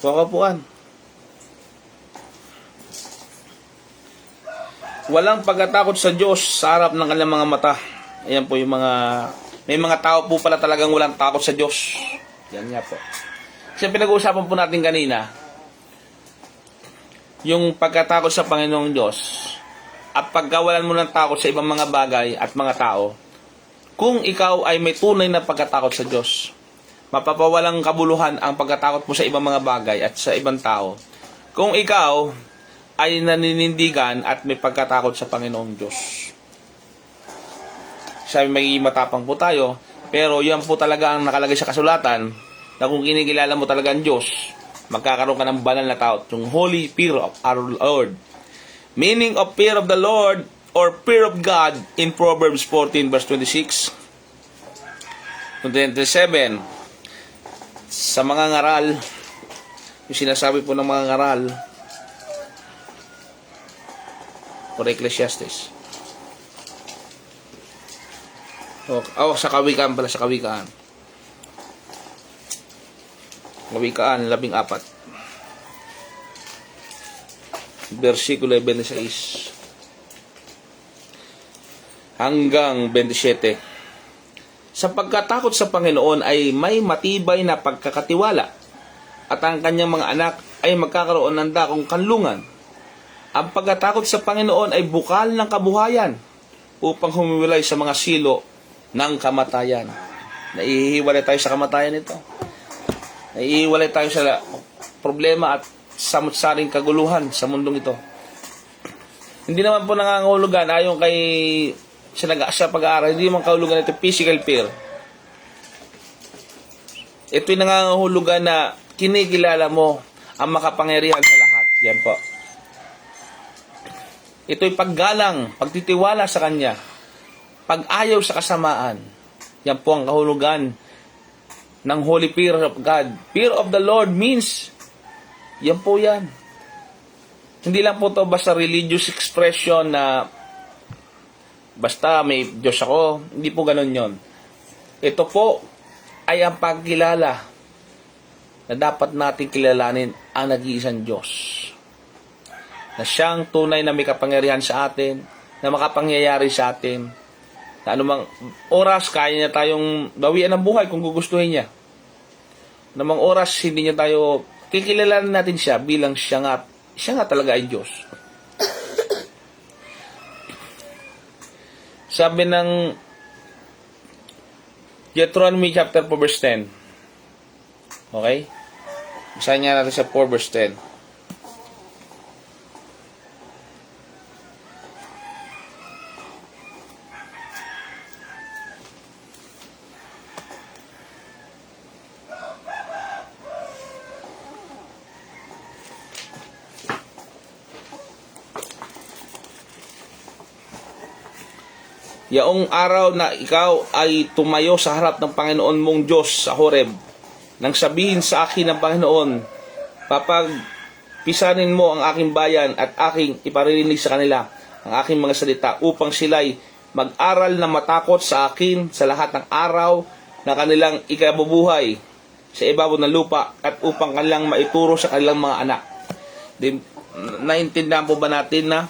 Pakapuan. Walang pagkatakot sa Diyos sa harap ng kanilang mga mata. Ayan po yung may mga tao po pala talagang walang takot sa Diyos. Yan nga po. Kasi pinag-uusapan po natin kanina, yung pagkatakot sa Panginoong Diyos at pagkawalan mo ng takot sa ibang mga bagay at mga tao, kung ikaw ay may tunay na pagkatakot sa Diyos, mapapawalang kabuluhan ang pagkatakot mo sa ibang mga bagay at sa ibang tao. Kung ikaw ay naninindigan at may pagkatakot sa Panginoong Diyos. Sabi, magiging matapang po tayo, pero yan po talaga ang nakalagay sa kasulatan, na kung kinikilala mo talaga ang Diyos, magkakaroon ka ng banal na tao, yung holy fear of our Lord. Meaning of fear of the Lord or fear of God in Proverbs 14 verse 26 to 27. Sa mga ngaral, yung sinasabi po ng mga ngaral or Ecclesiastes. Sa kawikaan pala, sa kawikaan. Kawikaan 14. Versikulo 26. hanggang 27. Sa pagkatakot sa Panginoon ay may matibay na pagkakatiwala at ang kanyang mga anak ay magkakaroon ng dakong kanlungan. Ang pagkatakot sa Panginoon ay bukal ng kabuhayan upang humiwalay sa mga silo ng kamatayan. Naihiwalay tayo sa kamatayan ito. Naihiwalay tayo sa problema at samot-saring kaguluhan sa mundong ito. Hindi naman po nangangahulugan ayon kay sa pag-aaral, hindi naman kahulugan ito physical fear. Ito'y nangangahulugan na kinikilala mo ang makapangyarihan sa lahat. Yan po. Ito'y paggalang, pagtitiwala sa Kanya, pag-ayaw sa kasamaan. Yan po ang kahulugan ng holy fear of God. Fear of the Lord means, yan po yan. Hindi lang po to basta religious expression na basta may Diyos ako. Hindi po ganun yon. Ito po ay ang pagkilala na dapat natin kilalanin ang nag-iisang Diyos. Na siyang tunay na may kapangyarihan sa atin, na makapangyayari sa atin, na anumang oras kaya niya tayong bawian ng buhay kung gugustuhin niya. Anumang oras hindi niya tayo, kikilalanin natin siya bilang siya nga talaga ay Diyos. Sabi ng Deuteronomy chapter 4 verse 10. Okay? Basahin nga natin sa 4 verse 10. Yaong araw na ikaw ay tumayo sa harap ng Panginoon mong Diyos sa Horeb, nang sabihin sa akin ng Panginoon, papagpisanin mo ang aking bayan at aking iparirinig sa kanila ang aking mga salita upang sila'y mag-aral na matakot sa akin sa lahat ng araw na kanilang ikabubuhay sa ibabaw ng lupa at upang kanilang maituro sa kanilang mga anak. Naintindihan po ba natin na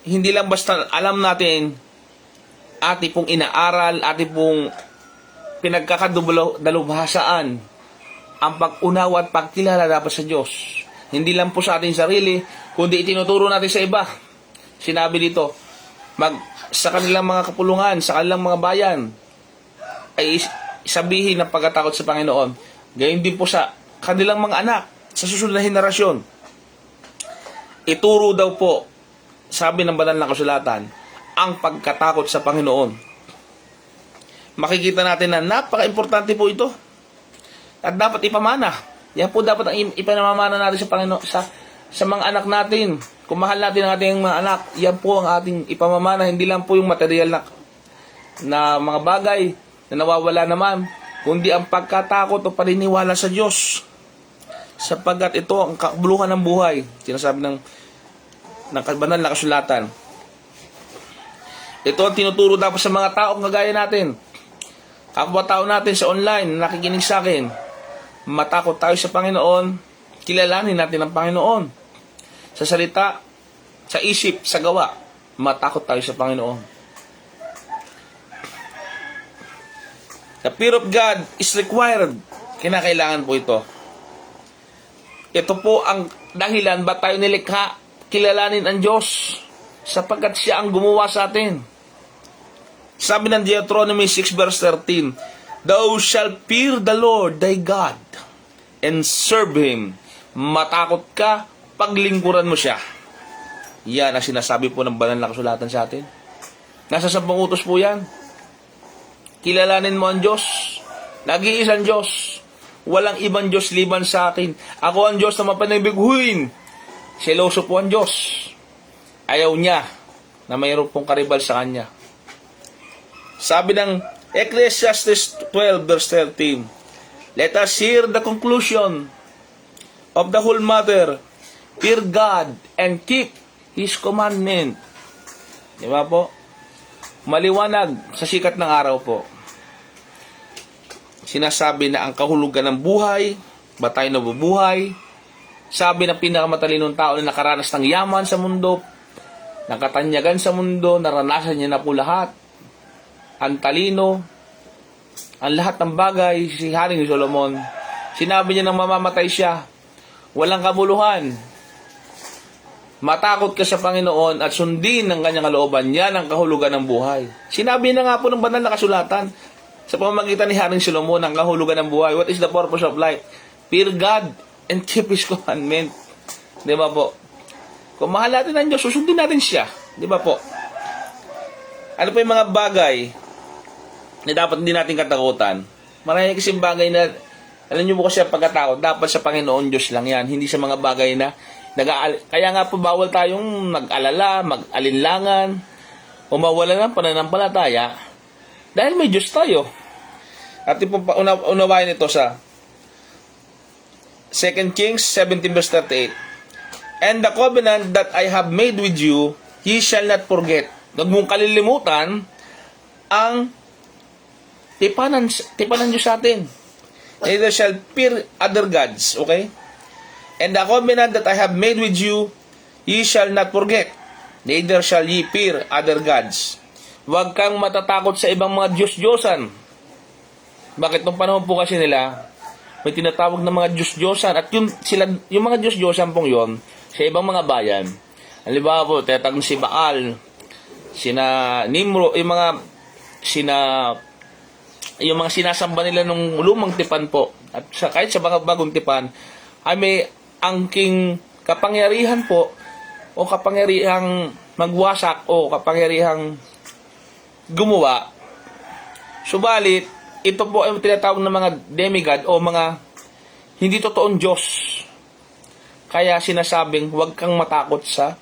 hindi lang basta alam natin, ati pong inaaral, ati pong pinagkakadalubhasaan ang pag-unawa at pagkilala dapat sa Diyos. Hindi lang po sa ating sarili, kundi itinuturo natin sa iba. Sinabi dito, sa kanilang mga kapulungan, sa kanilang mga bayan, ay sabihin ng pagkatakot sa Panginoon. Gayon din po sa kanilang mga anak, sa susunod na henerasyon. Ituro daw po, sabi ng banal na kasulatan, ang pagkatakot sa Panginoon. Makikita natin na napaka-importante po ito. At dapat ipamana. Yan po dapat ang ipamamana natin sa Panginoon, sa mga anak natin. Kung mahal natin ang ating mga anak, yan po ang ating ipamamana. Hindi lang po yung material na mga bagay na nawawala naman, kundi ang pagkatakot o paniniwala sa Diyos. Sapagkat ito ang kabuluhan ng buhay. Sinasabi ng banal na kasulatan. Ito ang tinuturo dapat sa mga taong kagaya natin. Kapwa-tao natin sa online na nakikinig sa akin. Matakot tayo sa Panginoon. Kilalanin natin ang Panginoon. Sa salita, sa isip, sa gawa. Matakot tayo sa Panginoon. The fear of God is required. Kinakailangan po ito. Ito po ang dahilan ba't tayo nilikha. Kilalanin ang Diyos sapagkat siya ang gumawa sa atin. Sabi ng Deuteronomy 6 verse 13, Thou shalt fear the Lord thy God and serve Him. Matakot ka, paglingkuran mo siya. Yan ang sinasabi po ng banal na kasulatan sa atin. Nasa 10 utos po yan. Kilalanin mo ang Diyos. Nag-iisang Diyos. Walang ibang Diyos liban sa akin. Ako ang Diyos na mapanibiguhin. Seloso po ang Diyos. Ayaw niya na mayroon pong karibal sa Kanya. Sabi ng Ecclesiastes 12 verse 13, Let us hear the conclusion of the whole matter. Fear God and keep His commandment. Di ba po? Maliwanag sa sikat ng araw po. Sinasabi na ang kahulugan ng buhay, ba tayo nabubuhay, sabi ng pinakamatalinong tao na nakaranas ng yaman sa mundo, ng katanyagan sa mundo, naranasan niya na po lahat. Ang talino, ang lahat ng bagay, si Haring Solomon. Sinabi niya nang mamamatay siya, walang kabuluhan. Matakot ka sa Panginoon at sundin ng kanyang kalooban. Yan ang kahulugan ng buhay. Sinabi na nga po ng banal na kasulatan sa pamamagitan ni Haring Solomon ang kahulugan ng buhay. What is the purpose of life? Fear God and keep His commandment. Di ba po? Kung mahal natin ang Diyos, susundin natin siya. Di ba po? Ano pa yung mga bagay na dapat hindi natin katakutan? Marami kasing bagay na, alam niyo po kasi ang pagkatakot, dapat sa Panginoon Diyos lang yan. Hindi sa mga bagay na kaya nga po bawal tayong mag-alala, mag-alinlangan, o mawala ng pananampalataya dahil may Diyos tayo. At unawain ito sa 2 Kings 17 verse 38. And the covenant that I have made with you, ye shall not forget. Huwag mong kalilimutan ang tipanan Diyos sa atin. Neither shall fear other gods. Okay? And the covenant that I have made with you, ye shall not forget. Neither shall ye fear other gods. Huwag kang matatakot sa ibang mga Diyos-Diyosan. Bakit? Nung panahon po kasi nila, may tinatawag na mga Diyos-Diyosan. At yung mga Diyos-Diyosan pong yon sa ibang mga bayan. Halimbawa po, tinatawag si Baal, sina Nimro, yung mga sinasamba nila nung lumang tipan po. At kahit sa mga bagong tipan, ay may angking kapangyarihan po o kapangyarihang magwasak o kapangyarihang gumawa. Subalit, ito po ay tinatawag ng mga demigod o mga hindi totoong Diyos. Kaya sinasabing huwag kang matakot sa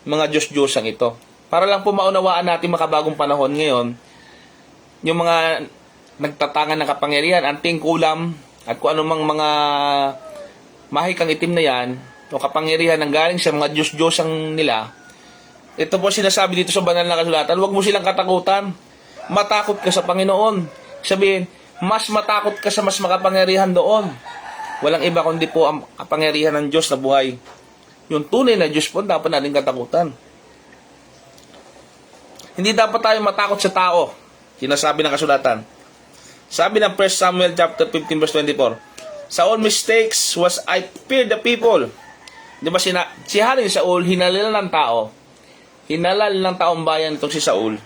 mga Diyos-Diyosang ito. Para lang po maunawaan natin makabagong panahon ngayon, yung mga nagtatangan ng kapangyarihan, anting kulam, at kung anumang mga mahikang itim na yan, o kapangyarihan ng galing sa mga Diyos-Diyosang nila, ito po sinasabi dito sa banal na kasulatan, huwag mo silang katakutan. Matakot ka sa Panginoon. Sabihin, mas matakot ka sa mas makapangyarihan doon. Walang iba kundi po ang kapangyarihan ng Diyos na buhay. Yung tunay na Diyos po, dapat natin katakutan. Hindi dapat tayo matakot sa tao. Sinasabi ng kasulatan. Sabi ng 1 Samuel chapter 15 verse 24, sa all mistakes was I feared the people. Di ba si Haring Saul, hinalal ng tao. Hinalal ng taong bayan itong si Saul.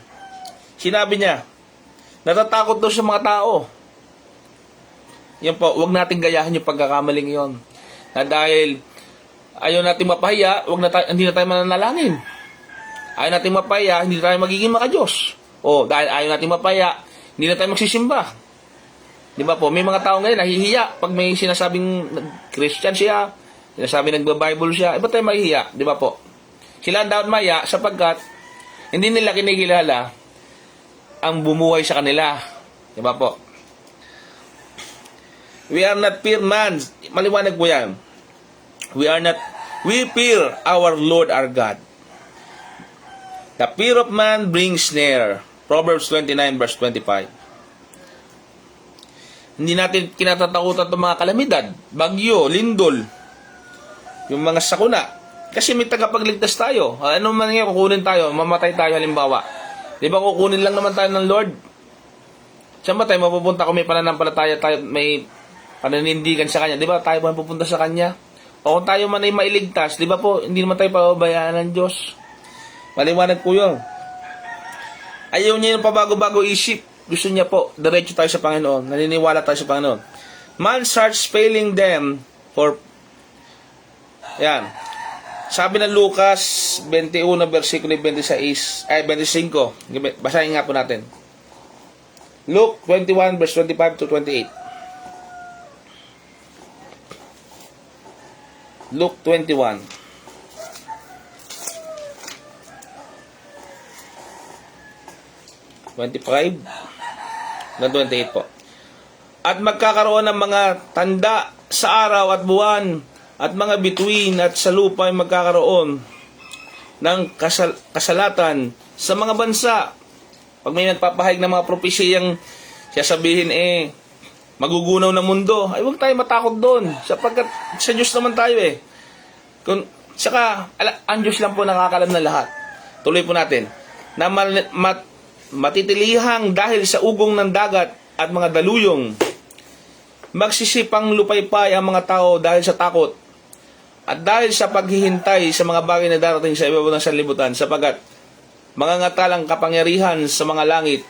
Sinabi niya, natatakot daw sa mga tao. Yan po, huwag natin gayahin yung pagkakamaling yon. Na dahil ayaw natin mapahiya, hindi na tayo mananalangin. Ayaw natin mapahiya, hindi na tayo magiging makadiyos. O dahil ayaw natin mapahiya, hindi na tayo magsisimba. Di ba po, may mga tao ngayon nahihiya pag may sinasabing Christian siya, sinasabing nagba-Bible siya, iba tayo mahihiya, di ba po? Sila dapat mahiya sapagkat hindi nila kinikilala ang bumuhay sa kanila. Di ba po? We are not fear man. Maliwanag po yan. We fear our Lord our God. The fear of man brings snare. Proverbs 29 verse 25. Hindi natin kinatatakutan itong mga kalamidad, bagyo, lindol, yung mga sakuna. Kasi may tagapagligtas tayo. Ano man nga, kukunin tayo, mamatay tayo halimbawa. Di ba kukunin lang naman tayo ng Lord? Saan ba tayo mapupunta kung may pananampalataya tayo, may pananindigan sa Kanya? Di ba tayo mapupunta sa Kanya? O kung tayo man ay mailigtas, di ba po, hindi naman tayo pababayaan ng Diyos. Maliwanag po yun. Ayaw niya yung pabago-bago isip. Gusto niya po, diretso tayo sa Panginoon. Naniniwala tayo sa Panginoon. Man starts failing them for... Yan. Sabi ng Lucas 21, versikulo 25. Basahin nga po natin. Luke 21, verse 25 to 28. Luke 21. Na 28 po. At magkakaroon ng mga tanda sa araw at buwan at mga bituin at sa lupa ay magkakaroon ng kasalatan sa mga bansa. Pag may nagpapahayag ng mga propesiyang sasabihin magugunaw na mundo, ay huwag tayo matakot doon sapagkat sa Diyos naman tayo Saka ang Diyos lang po nakakalam na lahat. Tuloy po natin. Na matitilihang dahil sa ugong ng dagat at mga daluyong. Magsisipang lupaypay ang mga tao dahil sa takot at dahil sa paghihintay sa mga bagay na darating sa ibabaw ng sanlibutan, sapagat mangangatalang kapangyarihan sa mga langit,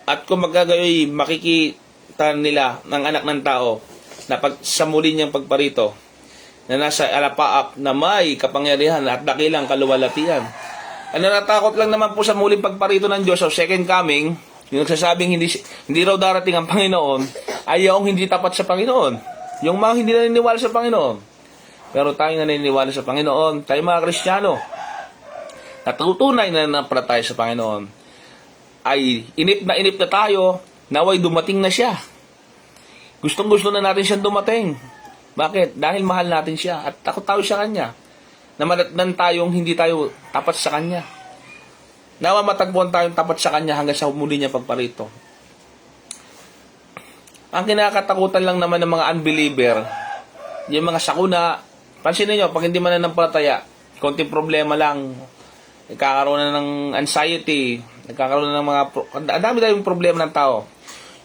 at kung magagayoy makikita nila ng anak ng tao na sa muli niyang pagparito na nasa alapaap na may kapangyarihan at dakilang kaluwalhatian. Ang natatakot lang naman po sa muling pagparito ng Diyos o second coming, yung nagsasabing hindi raw darating ang Panginoon, ay yung hindi tapat sa Panginoon. Yung mga hindi naniniwala sa Panginoon. Pero tayo naniniwala sa Panginoon, tayo mga Kristiyano, natutunay na napalataya sa Panginoon, ay inip na tayo, naway dumating na siya. Gustong-gusto na natin siyang dumating. Bakit? Dahil mahal natin siya at takot tayo sa Kanya. Namanatnan tayong hindi tayo tapat sa Kanya. Nawa matagpuan tayong tapat sa Kanya hanggang sa muli niya pagparito. Ang kinakatakutan lang naman ng mga unbeliever, yung mga sakuna, pansinin nyo, pag hindi mananampalataya, konting problema lang, nagkakaroon na ng anxiety, nagkakaroon na ng mga, ang dami tayong problema ng tao.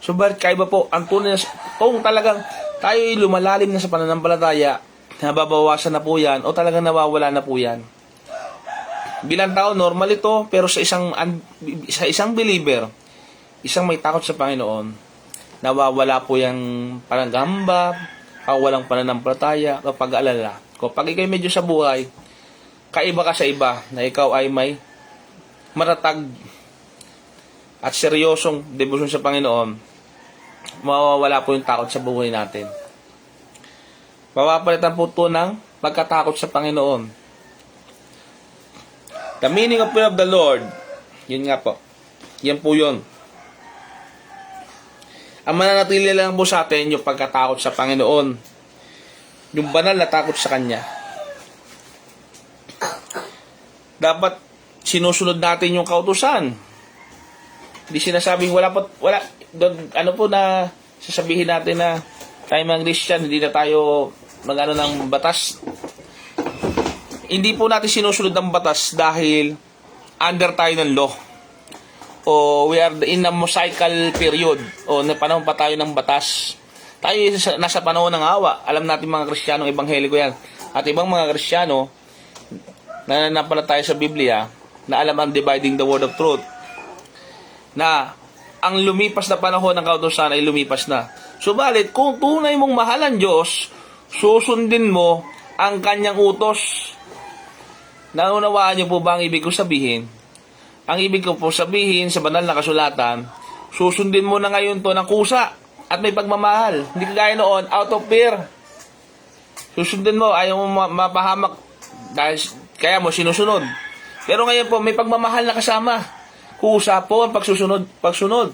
So, kaya ba po, ang tunay na, kung talagang tayo lumalalim na sa pananampalataya, nababawasan na po yan, o talagang nawawala na po yan. Bilang tao, normal ito, pero sa isang believer, isang may takot sa Panginoon, nawawala po yung panangamba, walang pananampalataya, o pag-aalala. Kapag ikay medyo sa buhay, kaiba ka sa iba, na ikaw ay may matatag at seryosong debosyon sa Panginoon, mawawala po yung takot sa buhay natin. Mapapalitan po ito ng pagkatakot sa Panginoon. The meaning of fear of the Lord, yun nga po. Yan po yun. Ang mananatili lang po sa atin yung pagkatakot sa Panginoon. Yung banal na takot sa Kanya. Dapat sinusunod natin yung kautusan. Hindi sinasabing ano po na sasabihin natin na tayo mga Christian, hindi na tayo magano ng batas. Hindi po natin sinusunod ng batas dahil under tayo ng law. O we are in a Mosaical period. O panahon pa tayo ng batas. Tayo nasa panahon ng awa. Alam natin mga Kristiyanong ebangheliko yan. At ibang mga Kristiyano na nanampalataya sa Biblia, na alam ang dividing the word of truth, na ang lumipas na panahon ng kautusan ay lumipas na. Subalit, kung tunay mong mahal ang Diyos, susundin mo ang Kanyang utos. Naunawaan niyo po ba ang ibig ko sabihin? Ang ibig ko po sabihin sa banal na kasulatan, susundin mo na ngayon to ng kusa at may pagmamahal. Hindi kagaya noon, out of fear. Susundin mo, ayaw mo mapahamak dahil kaya mo sinusunod. Pero ngayon po, may pagmamahal na kasama. Kusa po ang pagsunod.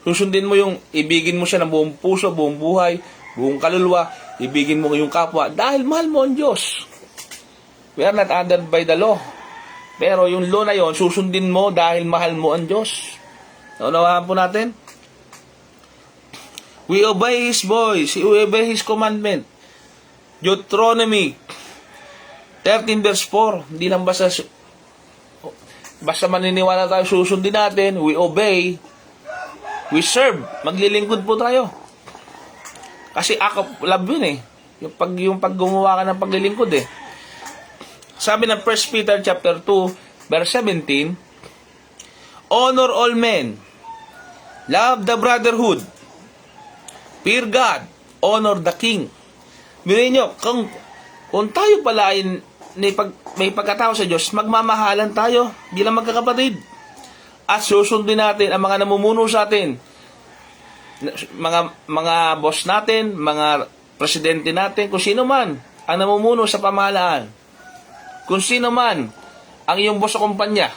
Susundin mo yung ibigin mo siya ng buong puso, buong buhay, buong kaluluwa, ibigin mo yung kapwa dahil mahal mo ang Diyos. We are not under by the law. Pero yung law na yon, susundin mo dahil mahal mo ang Diyos. Naunawahan po natin? We obey His voice. We obey His commandment. Deuteronomy 13 verse 4. Hindi lang basta maniniwala tayo, susundin natin, we obey, we serve, maglilingkod po tayo. Kasi act of love yun eh. Yung pag gumawa ka ng paglilingkod eh. Sabi ng 1 Peter chapter 2, verse 17, honor all men, love the brotherhood, fear God, honor the king. Bilhin nyo, kung tayo pala ay may pagkatao sa Diyos, magmamahalan tayo bilang magkakapatid. At susundin natin ang mga namumuno sa atin. Mga boss natin, mga presidente natin, kung sino man ang namumuno sa pamahalaan. Kung sino man ang iyong boss sa kumpanya.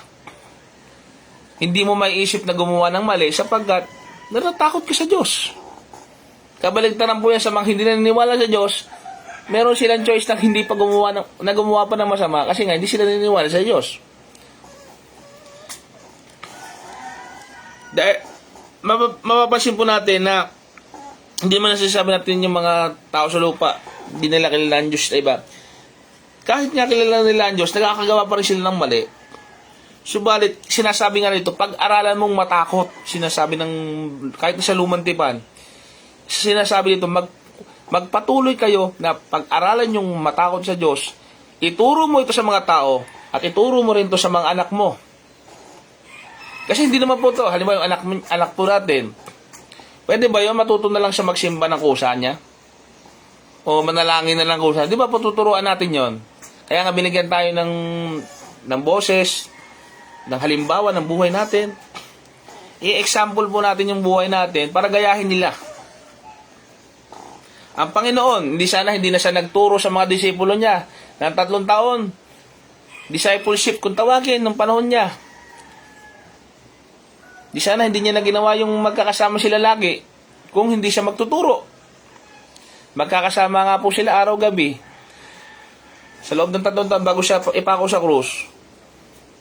Hindi mo maiisip na gumawa ng mali sapagkat natatakot ka sa Diyos. Kabaligtaran po yan sa mga hindi naniniwala sa Diyos. Meron silang choice na hindi pa gumawa pa ng masama kasi nga hindi sila naniniwala sa Diyos. Mapapansin po natin na hindi man nasasabi natin yung mga tao sa lupa, hindi nila kilala ang Diyos na iba. Kahit nga kilala nila ang Diyos, nagkakagawa pa rin sila ng mali. Subalit, sinasabi nga rito, pag-aralan mong matakot, sinasabi ng, kahit sa lumang tipan, sinasabi dito, magpatuloy kayo na pag-aralan yung matakot sa Diyos, ituro mo ito sa mga tao, at ituro mo rin ito sa mga anak mo. Kasi hindi naman po ito, halimbawa yung anak po natin, pwede ba yun, matuto na lang siya magsimba ng kusa niya? O manalangin na lang kusa? Di ba po tuturuan natin yon? Kaya nga binigyan tayo ng boses, ng halimbawa ng buhay natin. I-example po natin yung buhay natin para gayahin nila. Ang Panginoon, hindi na siya nagturo sa mga disipulo niya ng 3 taon. Discipleship kung tawagin ng panahon niya. Hindi niya na ginawa yung magkakasama sila lagi kung hindi siya magtuturo. Magkakasama nga po sila araw-gabi sa loob ng 3 taon bago siya ipako sa krus.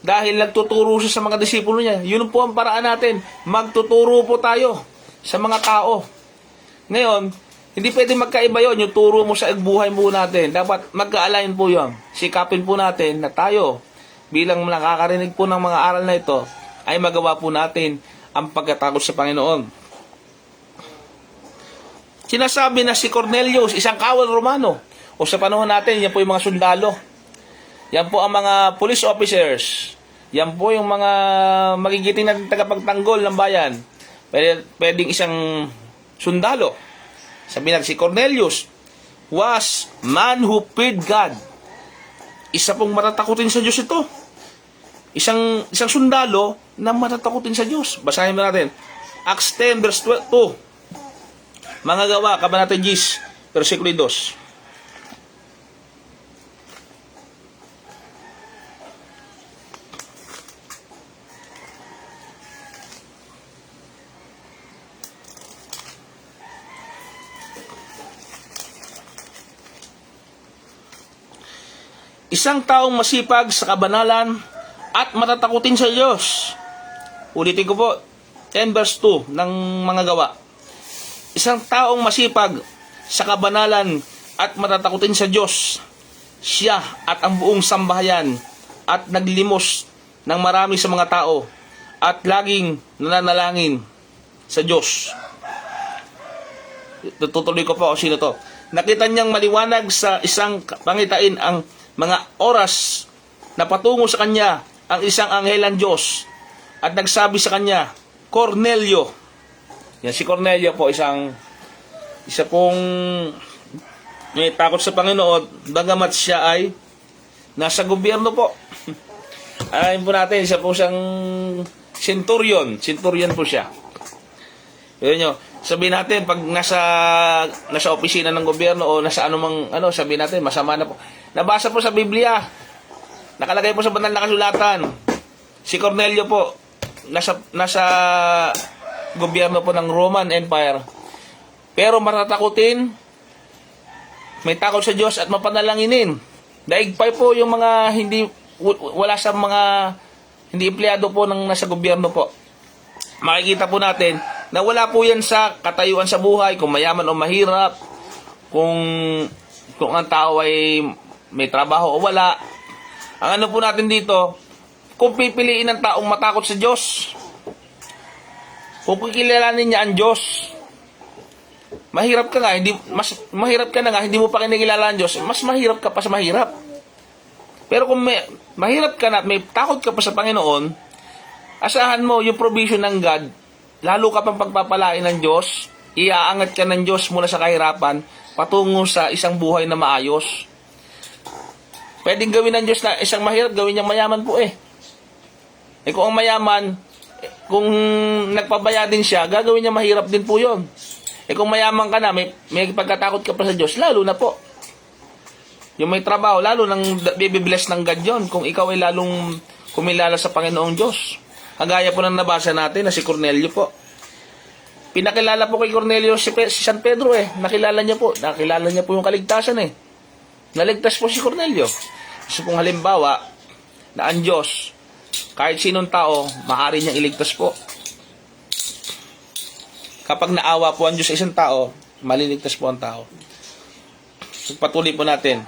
Dahil nagtuturo siya sa mga disipulo niya. Yun po ang paraan natin. Magtuturo po tayo sa mga tao. Ngayon, hindi pwede magkaiba yun. Yung turo mo sa buhay mo natin. Dapat magka-align po yun. Sikapin po natin na tayo, bilang nakakarinig po ng mga aral na ito, ay magawa po natin ang pagkatakot sa Panginoon. Sinasabi na si Cornelius, isang kawal Romano, o sa panahon natin, yan po yung mga sundalo. Yan po ang mga police officers. Yan po yung mga magigiting na tagapagtanggol ng bayan. Pwedeng isang sundalo. Sabi na si Cornelius was man who feared God. Isa pong matatakutin sa Diyos ito. Isang sundalo na matatakutin sa Diyos. Basahin mo natin. Acts 10 verse 2. Mga Gawa, Kabanata 10, versikulo 2. Isang taong masipag sa kabanalan at matatakutin sa Diyos. Ulitin ko po, 10 verse 2 ng Mga Gawa. Isang taong masipag sa kabanalan at matatakutin sa Diyos. Siya at ang buong sambahayan at naglimos ng marami sa mga tao at laging nananalangin sa Diyos. Tutuloy ko po kung sino to. Nakita niyang maliwanag sa isang pangitain ang mga oras na patungo sa kanya ang isang anghel ng Diyos at nagsabi sa kanya, Cornelio. Yan si Cornelio po, isa pong may takot sa Panginoon, bagamat siya ay nasa gobyerno po. Alam po natin, isa po siyang centurion po siya. Yun nyo, sabihin natin, pag nasa opisina ng gobyerno o nasa anumang, sabihin natin, masama na po. Nabasa po sa Biblia, nakalagay po sa banal na kasulatan, si Cornelio po, nasa gobyerno po ng Roman Empire. Pero matatakutin, may takot sa Diyos at mapanalanginin. Daigpay po yung mga wala sa mga hindi empleyado po ng nasa gobyerno po. Makikita po natin na wala po yan sa katayuan sa buhay, kung mayaman o mahirap, kung ang tao ay may trabaho o wala. Ang ano po natin dito, kung pipiliin ng taong matakot sa Diyos, kung kikilalanin niya ang Diyos, mahirap ka nga, mahirap ka na nga, hindi mo pa kinikilala ang Diyos, mas mahirap ka pa sa mahirap. Pero kung mahirap ka na at may takot ka pa sa Panginoon, asahan mo yung provision ng God, lalo ka pang pagpapalain ng Diyos, iaangat ka ng Diyos mula sa kahirapan, patungo sa isang buhay na maayos. Pwedeng gawin ng Diyos na isang mahirap, gawin niyang mayaman po eh. Kung ang mayaman, kung nagpabaya din siya, gagawin niya mahirap din po yon. Kung mayaman ka na, may pagkatakot ka pa sa Diyos, lalo na po. Yung may trabaho, lalo nang bibibless ng God yun, kung ikaw ay lalong kumilala sa Panginoong Diyos. Kagaya po nang nabasa natin na si Cornelio po. Pinakilala po kay Cornelio si San Pedro eh. Nakilala niya po yung kaligtasan eh. Naligtas po si Cornelio. So kung halimbawa, na ang Diyos, kahit sinong tao, maaari niyang iligtas po. Kapag naawa po ang Diyos sa isang tao, maliligtas po ang tao. So, patuloy po natin.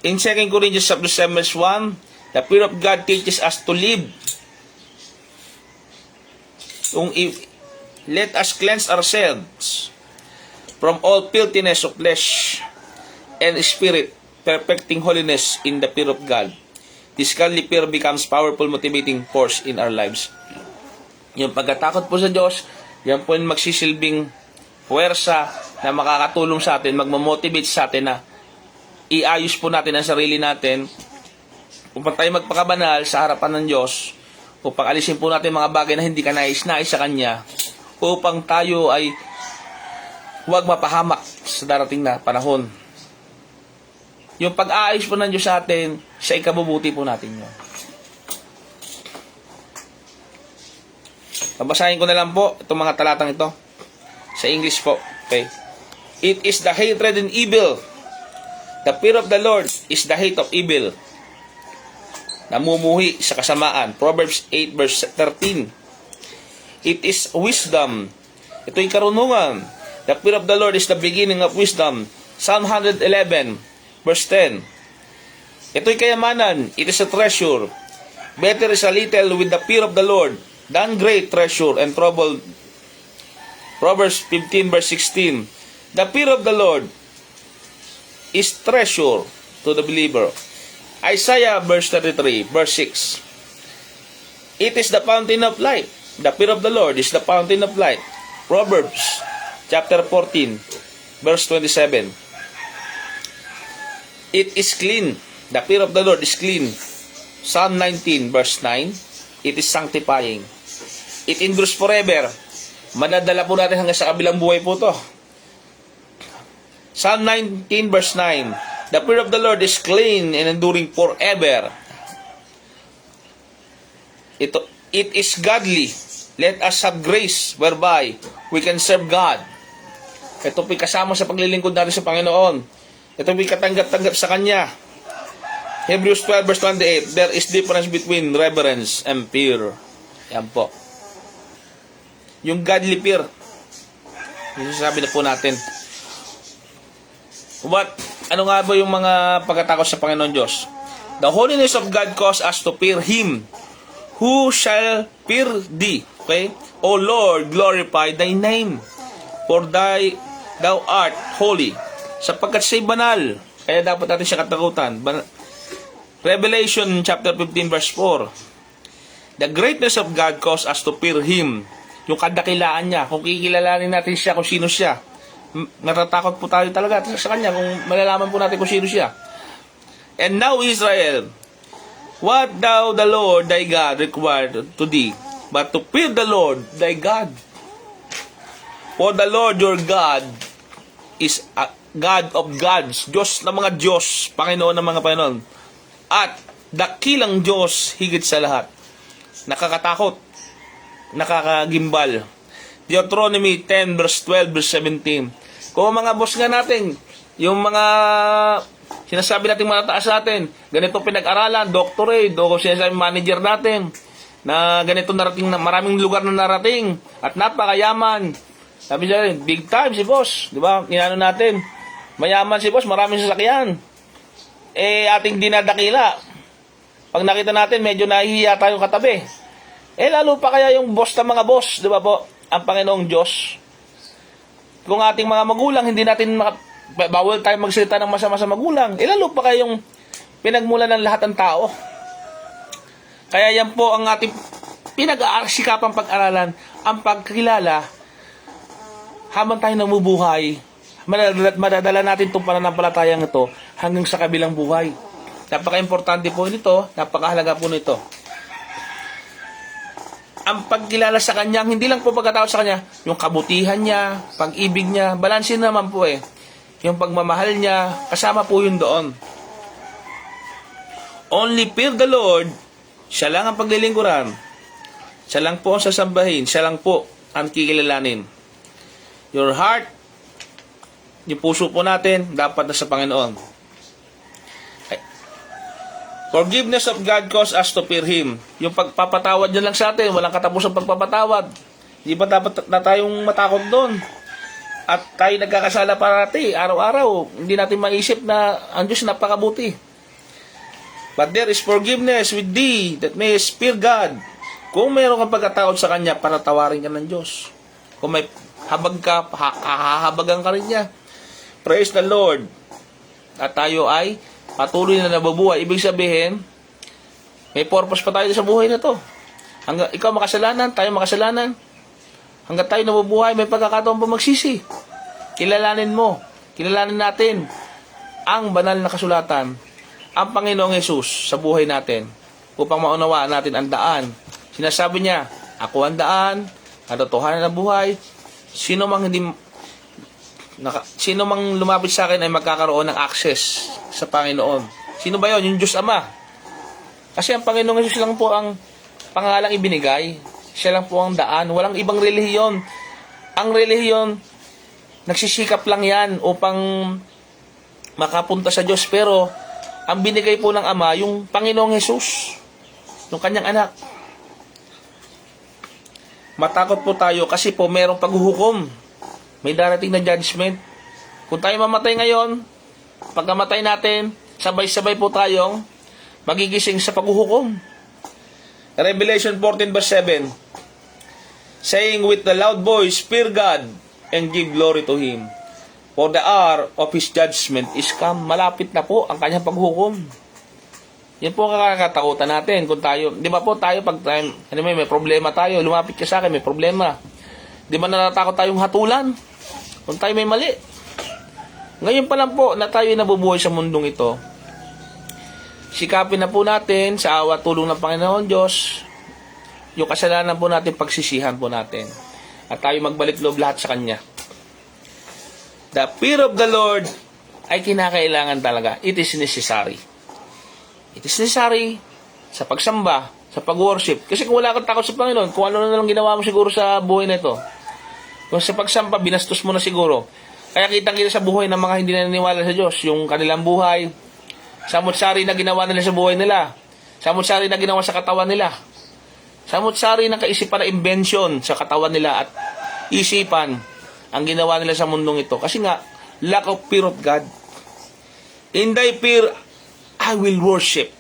In 2 Corinthians chapter 7 verse 1, the fear of God teaches us to live. Let us cleanse ourselves from all filthiness of flesh and spirit, perfecting holiness in the fear of God. This godly fear becomes powerful motivating force in our lives. Yung pagkatakot po sa Diyos, yan po yung magsisilbing puwersa na makakatulong sa atin, magmamotivate sa atin na iayos po natin ang sarili natin upang tayo magpakabanal sa harapan ng Diyos, upang alisin po natin mga bagay na hindi ka nais-nais sa Kanya, upang tayo ay huwag mapahamak sa darating na panahon. Yung pag-aayos po ng Diyos sa atin, sa ikabubuti po natin yun. Babasahin ko na lang po itong mga talatang ito. Sa English po. Okay. It is the hatred and evil. The fear of the Lord is the hate of evil. Namumuhi sa kasamaan. Proverbs 8 verse 13. It is wisdom. Ito'y karunungan. The fear of the Lord is the beginning of wisdom. Psalm 111 verse 10. Ito'y kayamanan. It is a treasure. Better is a little with the fear of the Lord than great treasure and trouble. Proverbs 15 verse 16. The fear of the Lord is treasure to the believer. Isaiah verse 33 verse 6. It is the fountain of life. The fear of the Lord is the fountain of life. Proverbs chapter 14 verse 27. It is clean. The fear of the Lord is clean. Psalm 19 verse 9. It is sanctifying. It endures forever. Madadala po natin hanggang sa kabilang buhay po to. Psalm 19 verse 9. The fear of the Lord is clean and enduring forever. It is godly. Let us have grace whereby we can serve God. Ito po'y kasama sa paglilingkod natin sa Panginoon. Ito po'y katanggap-tanggap sa Kanya. Hebrews 12 verse 28. There is difference between reverence and fear. Yan po. Yung godly fear. Yung sasabi na po natin. Ano nga ba yung mga pagkatakot sa Panginoon Diyos? The holiness of God causes us to fear Him. Who shall fear Thee? Okay? O Lord, glorify Thy name. For Thou art holy. Sapagkat siya'y banal. Kaya dapat natin siya katakutan. Revelation chapter 15 verse 4. The greatness of God causes us to fear Him. Yung kadakilaan niya. Kung kikilalanin natin siya kung sino siya. Natatakot po tayo talaga sa Kanya kung malalaman po natin kung sino siya. And now Israel, what thou the Lord thy God required to thee, but to fear the Lord thy God. For the Lord your God is a God of gods, Diyos ng mga Diyos, Panginoon ng mga Panginoon, at dakilang Diyos higit sa lahat. Nakakatakot, nakakagimbal. Deuteronomy 10 verse 12 verse 17. Kung mga boss nga natin, yung mga sinasabi natin mga taas natin, ganito pinag-aralan, doctorate, o sinasabi manager natin, na ganito narating, na maraming lugar na narating, at napakayaman. Sabi siya, big time si boss, di ba? Inano natin, mayaman si boss, maraming sasakyan. Ating dinadakila. Pag nakita natin, medyo nahihiya tayong katabi. Lalo pa kaya yung boss ng mga boss, di ba po? Ang Panginoong Diyos. Kung ating mga magulang, hindi natin bawal tayo magsalita ng masama sa magulang. Lalo pa kaya yung pinagmula ng lahat ng tao. Kaya yan po ang ating pinag-aasikapang pag-aralan, ang pagkilala habang tayo namubuhay. Madadala natin itong pananampalatayang ito hanggang sa kabilang buhay. Napaka-importante po nito, napakahalaga po nito. Ang pagkilala sa Kanya, hindi lang po pagkatao sa Kanya, yung kabutihan niya, pag-ibig niya, balansin naman po yung pagmamahal niya, kasama po yun doon. Only fear the Lord, siya lang ang paglilingkuran, siya lang po ang sasambahin, siya lang po ang kikilalanin. Your heart, yung puso po natin, dapat na sa Panginoon. Forgiveness of God causes us to fear Him. Yung pagpapatawad niya lang sa atin, walang katapusang pagpapatawad. Hindi ba dapat na tayong matakot doon? At tayo nagkakasala parati, araw-araw. Hindi natin maisip na ang Diyos napakabuti. But there is forgiveness with thee that mayest fear God. Kung mayroon kang pagkatakot sa Kanya, panatawarin ka ng Diyos. Kung may habag ka, hahabagan ka rin niya. Praise the Lord. At tayo ay patuloy na nabubuhay. Ibig sabihin, may purpose pa tayo sa buhay na to. Hanggang ikaw makasalanan, tayo makasalanan. Hanggang tayo nabubuhay, may pagkakataon pa magsisi. Kilalanin mo, kilalanin natin ang banal na kasulatan, ang Panginoong Hesus sa buhay natin upang maunawaan natin ang daan. Sinasabi niya, ako ang daan, katotohanan ng buhay. Sino mang lumapit sa akin ay magkakaroon ng access sa Panginoon. Sino ba yon? Yung Diyos Ama. Kasi ang Panginoong Hesus lang po ang pangalang ibinigay. Siya lang po ang daan. Walang ibang relihiyon. Ang relihiyon, nagsisikap lang yan upang makapunta sa Diyos. Pero, ang binigay po ng Ama, yung Panginoong Hesus, yung kanyang anak. Matakot po tayo kasi po merong paghuhukom. May darating na judgment. Kung tayo mamatay ngayon, pagkamatay natin, sabay-sabay po tayong magigising sa paghuhukom. Revelation 14 verse 7, saying with the loud voice, fear God and give glory to Him. For the hour of His judgment is come. Malapit na po ang kanyang paghukom. Yan po ang kakatakutan natin. Kung tayo, di ba po tayo, pag tayo, may problema tayo, lumapit ka sa akin, may problema. Di ba natatakot tayong hatulan? Kung tayo may mali. Ngayon pa lang po na tayo nabubuhay sa mundong ito, sikapin na po natin sa awa tulong ng Panginoon Diyos, yung kasalanan po natin, pagsisihan po natin. At tayo magbalik loob lahat sa Kanya. The fear of the Lord ay kinakailangan talaga. It is necessary. It is necessary sa pagsamba, sa pag-worship. Kasi kung wala kang takot sa Panginoon, kung ano na lang ginawa mo siguro sa buhay na ito. Kung sa pagsamba, binastos mo na siguro. Kaya kitang-kita sa buhay ng mga hindi naniniwala sa Diyos, yung kanilang buhay, samot-sari na ginawa nila sa buhay nila. Samot-sari na ginawa sa katawan nila. Samot-sari na kaisipan na invention sa katawan nila at isipan ang ginawa nila sa mundong ito. Kasi nga, lack of fear of God. In thy fear, I will worship.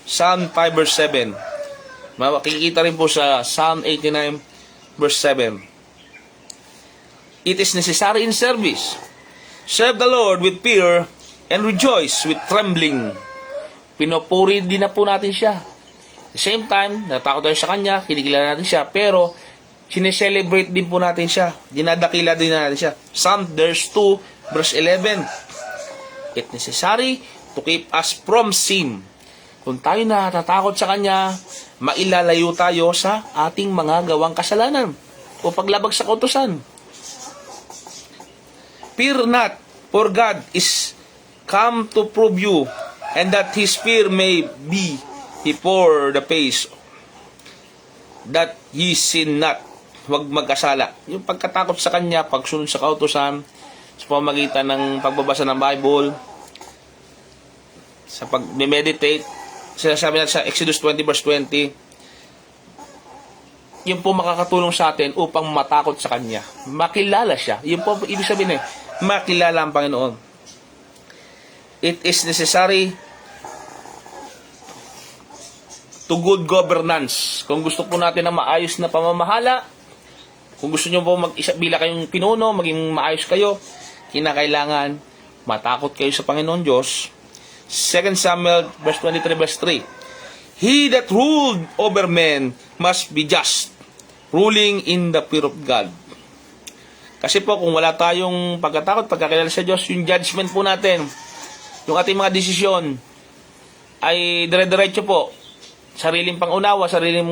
Psalm 5 verse 7. Makikita rin po sa Psalm 89 verse 7. It is necessary in service. Serve the Lord with fear and rejoice with trembling. Pinupuri din na po natin siya. At the same time, natakot tayo sa Kanya, kinikilala natin siya, pero sineselebrate din po natin siya. Dinadakila din natin siya. Psalm verse 2 verse 11. It necessary to keep us from sin. Kung tayo natatakot sa Kanya, mailalayo tayo sa ating mga gawang kasalanan o paglabag sa kautusan. Fear not, for God is come to prove you, and that His fear may be before the face, that ye sin not. Huwag magkasala. Yung pagkatakot sa Kanya, pagsunod sa kautusan, sa pamamagitan ng pagbabasa ng Bible, sa pag-meditate, sinasabi natin sa Exodus 20 verse 20, yun po makakatulong sa atin upang matakot sa Kanya. Makilala siya. Yun po ibig sabihin makilala ang Panginoon. It is necessary to good governance. Kung gusto po natin na maayos na pamamahala, kung gusto nyo po bila kayong pinuno, maging maayos kayo, kinakailangan matakot kayo sa Panginoon Diyos. 2 Samuel verse 23 verse 3. He that ruled over men must be just, ruling in the fear of God. Kasi po kung wala tayong pagkatakot, pagkakilala sa Diyos, yung judgment po natin, yung ating mga desisyon ay dire-diretso po. Sariling pangunawa, sariling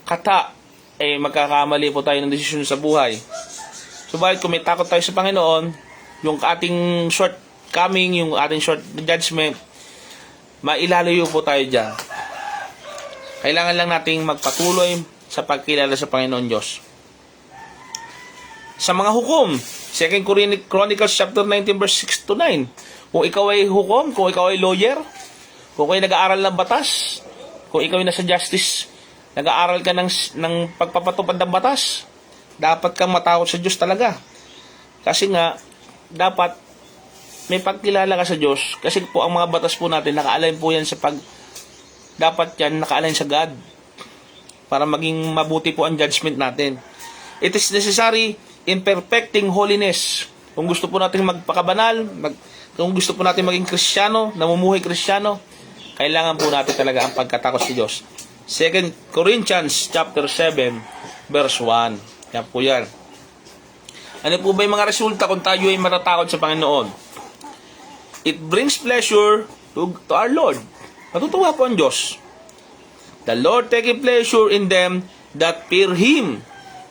kata, magkakamali po tayo ng desisyon sa buhay. Subalit kung may takot tayo sa Panginoon, yung ating shortcoming, yung ating short judgment, mailalayo po tayo dyan. Kailangan lang nating magpatuloy sa pagkilala sa Panginoon Diyos. Sa mga hukom, 2 Chronicles chapter 19 verse 6 to 9. Kung ikaw ay hukom, kung ikaw ay lawyer, kung ikaw ay nag-aaral ng batas, kung ikaw ay nasa justice, nag-aaral ka ng pagpapatupad ng batas, dapat kang matakot sa Diyos talaga. Kasi nga, dapat may pagkilala ka sa Diyos, kasi po ang mga batas po natin, naka-align po yan dapat yan naka-align sa God para maging mabuti po ang judgment natin. It is necessary in perfecting holiness. Kung gusto po natin magpakabanal, kung gusto po natin maging Kristiyano, namumuhay Kristiyano, kailangan po natin talaga ang pagkatakot sa Diyos. 2 Corinthians chapter 7 verse 1. Yan po yan. Ano po ba yung mga resulta kung tayo ay matatakot sa Panginoon? It brings pleasure to our Lord. Natutuwa po ang Diyos. The Lord taketh pleasure in them that fear Him,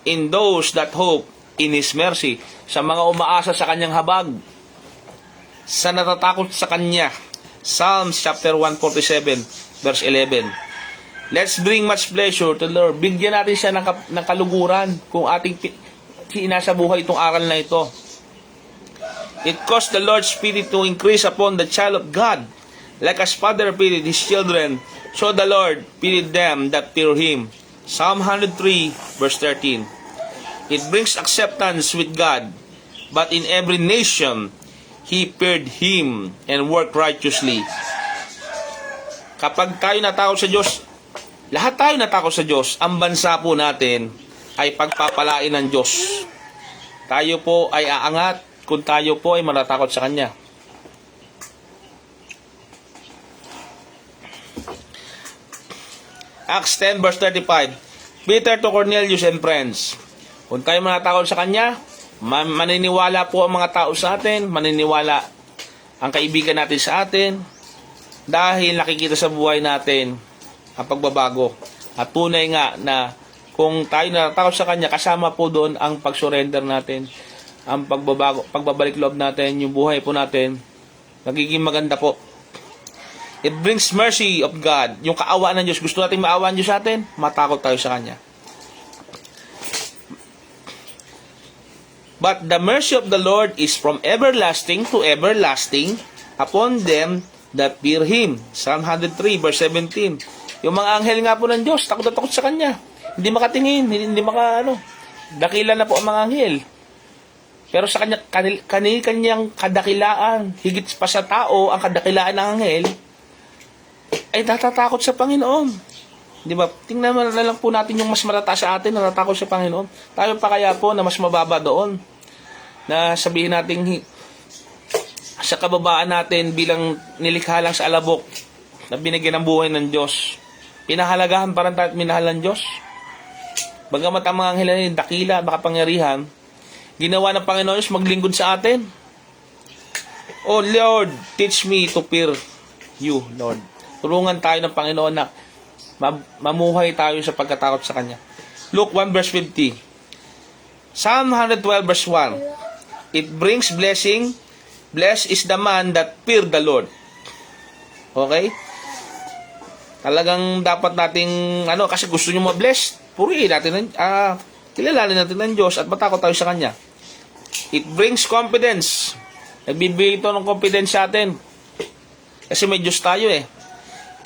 in those that hope in His mercy. Sa mga umaasa sa Kanyang habag, sa natatakot sa Kanya. Psalms chapter 147 verse 11. Let's bring much pleasure to the Lord. Bigyan natin siya ng kaluguran kung ating inasa buhay itong aral na ito. It caused the Lord's Spirit to increase upon the child of God. Like as Father pitied His children, so the Lord pitied them that fear Him. Psalm 103 verse 13. It brings acceptance with God, but in every nation, He feared Him and worked righteously. Kapag tayo natakot sa Diyos, lahat tayo natakot sa Diyos, ang bansa po natin ay pagpapalain ng Diyos. Tayo po ay aangat kung tayo po ay matatakot sa Kanya. Acts 10 verse 35. Peter to Cornelius and friends. Kung tayo matatakot sa Kanya, maniniwala po ang mga tao sa atin, maniniwala ang kaibigan natin sa atin, dahil nakikita sa buhay natin ang pagbabago. At tunay nga na kung tayo natatakot sa Kanya, kasama po doon ang pag-surrender natin, ang pagbabago, pagbabalik loob natin, yung buhay po natin, nagiging maganda po. It brings mercy of God. Yung kaawaan ng Diyos, gusto natin maawaan Diyos sa atin, matakot tayo sa Kanya. But the mercy of the Lord is from everlasting to everlasting upon them that fear Him. Psalm 103 verse 17. Yung mga anghel nga po ng Diyos, takot na takot sa Kanya. Hindi makatingin, hindi dakila na po ang mga anghel. Pero sa kanyang kadakilaan, higit pa sa tao, ang kadakilaan ng anghel, ay natatakot sa Panginoon. Di ba? Tingnan na lang po natin yung mas matataas sa atin, natatakot sa Panginoon. Tayo pa kaya po na mas mababa doon. Na sabihin natin, sa kababaan natin bilang nilikha lang sa alabok, na binigyan ng buhay ng Diyos. Pinahalagahan pa rin tayo at minahal ng Diyos. Bagamat ang mga anghel ay dakila, makapangyarihan, ginawa ng Panginoon is maglingkod sa atin. Oh Lord, teach me to fear you, Lord. Tulungan tayo ng Panginoon na mamuhay tayo sa pagkatakot sa Kanya. Luke 1 verse 50. Psalm 112 verse 1. It brings blessing. Blessed is the man that fear the Lord. Okay? Talagang dapat nating kasi gusto nyo ma-bless, purihin natin, kilalanin natin ng Diyos at matakot tayo sa Kanya. It brings confidence. Nagbibigay ito ng confidence sa atin. Kasi may Diyos tayo eh.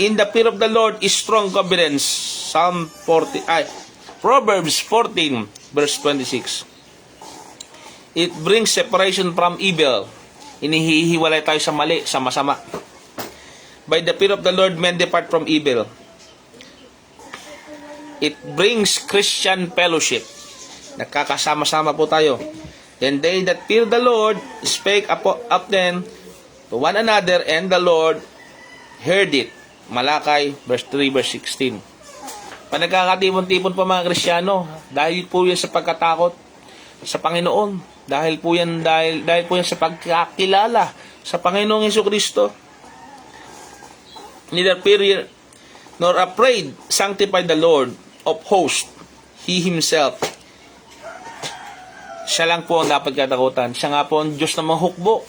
In the fear of the Lord is strong confidence. Proverbs 14 verse 26. It brings separation from evil. Inihihiwalay tayo sa mali, sa masama. By the fear of the Lord, men depart from evil. It brings Christian fellowship. Nagkakasama-sama po tayo. Then they that fear the Lord spake up them to one another, and the Lord heard it. Malakay, verse 3, verse 16. Panagkakatipon-tipon pa mga Kristiyano, dahil po yan sa pagkatakot sa Panginoon. Dahil po yan sa pagkakilala sa Panginoong Jesucristo. Neither fear nor afraid sanctify the Lord of hosts. He Himself. Siya lang po ang dapat katakutan. Siya nga po ang Diyos na mahukbo.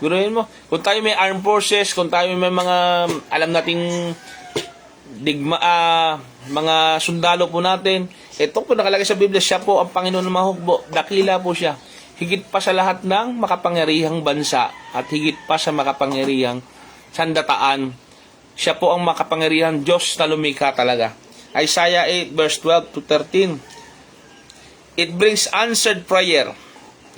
Guruhin mo, kung tayo may armed forces, kung tayo may mga alam nating mga sundalo po natin, ito po nakalagay sa Biblia, siya po ang Panginoon na mahukbo. Dakila po siya. Higit pa sa lahat ng makapangyarihang bansa at higit pa sa makapangyarihang sandataan. Siya po ang makapangyarihang Diyos na lumikha talaga. Isaiah 8 verse 12 to 13. It brings answered prayer.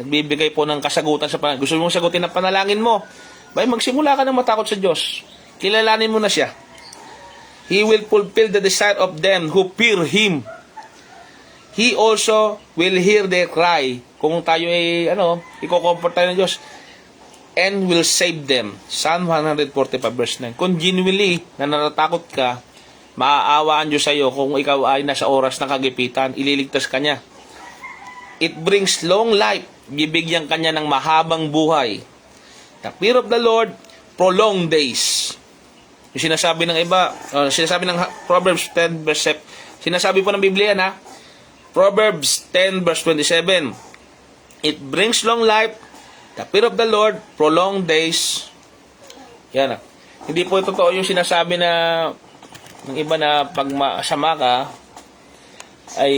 Nagbibigay po ng kasagutan sa panalangin. Gusto mong sagutin ang panalangin mo? Bay, magsimula ka ng matakot sa Diyos. Kilalanin mo na siya. He will fulfill the desire of them who fear Him. He also will hear their cry. Kung tayo ay, i-comfort tayo ng Diyos. And will save them. Psalm 145 verse 9. Kung genuinely na natatakot ka, maaawaan Diyos sa iyo kung ikaw ay nasa oras ng kagipitan, ililigtas ka niya. It brings long life. Bibigyan ka niya ng mahabang buhay. The fear of the Lord, prolonged days. Yung sinasabi ng iba, sinasabi ng Proverbs 10 verse 7. Sinasabi po ng Biblia na, Proverbs 10 verse 27. It brings long life. The fear of the Lord, prolonged days. Yan. Hindi po totoo yung sinasabi na ng iba na pag masama ka, ay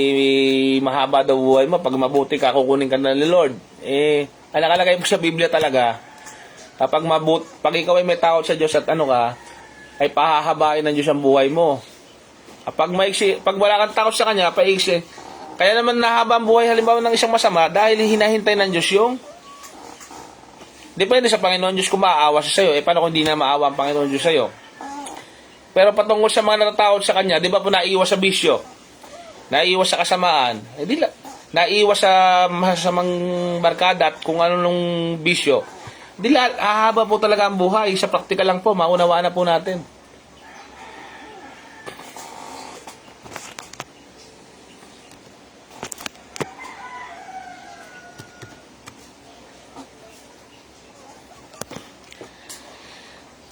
mahaba daw buhay mo. Pag mabuti ka, kukunin ka na ni Lord. Ang nakalagay mo sa Biblia talaga, pag ikaw ay may takot sa Diyos at ay pahahabain ng Diyos ang buhay mo. Pag wala kang takot sa Kanya, paiksi. Kaya naman nahaba ang buhay halimbawa ng isang masama dahil hinahintay ng Diyos yung depende sa Panginoon Diyos kung maaawa siya sa'yo. Paano kung hindi na maawa ang Panginoon Diyos sa'yo? Pero patungkol sa mga natatakot sa Kanya, di ba po naiiwas sa bisyo? Naiiwas sa kasamaan? Naiiwas sa masasamang barkada at kung ano nung bisyo. Hahaba po talaga ang buhay. Sa praktikal lang po, maunawaan na po natin.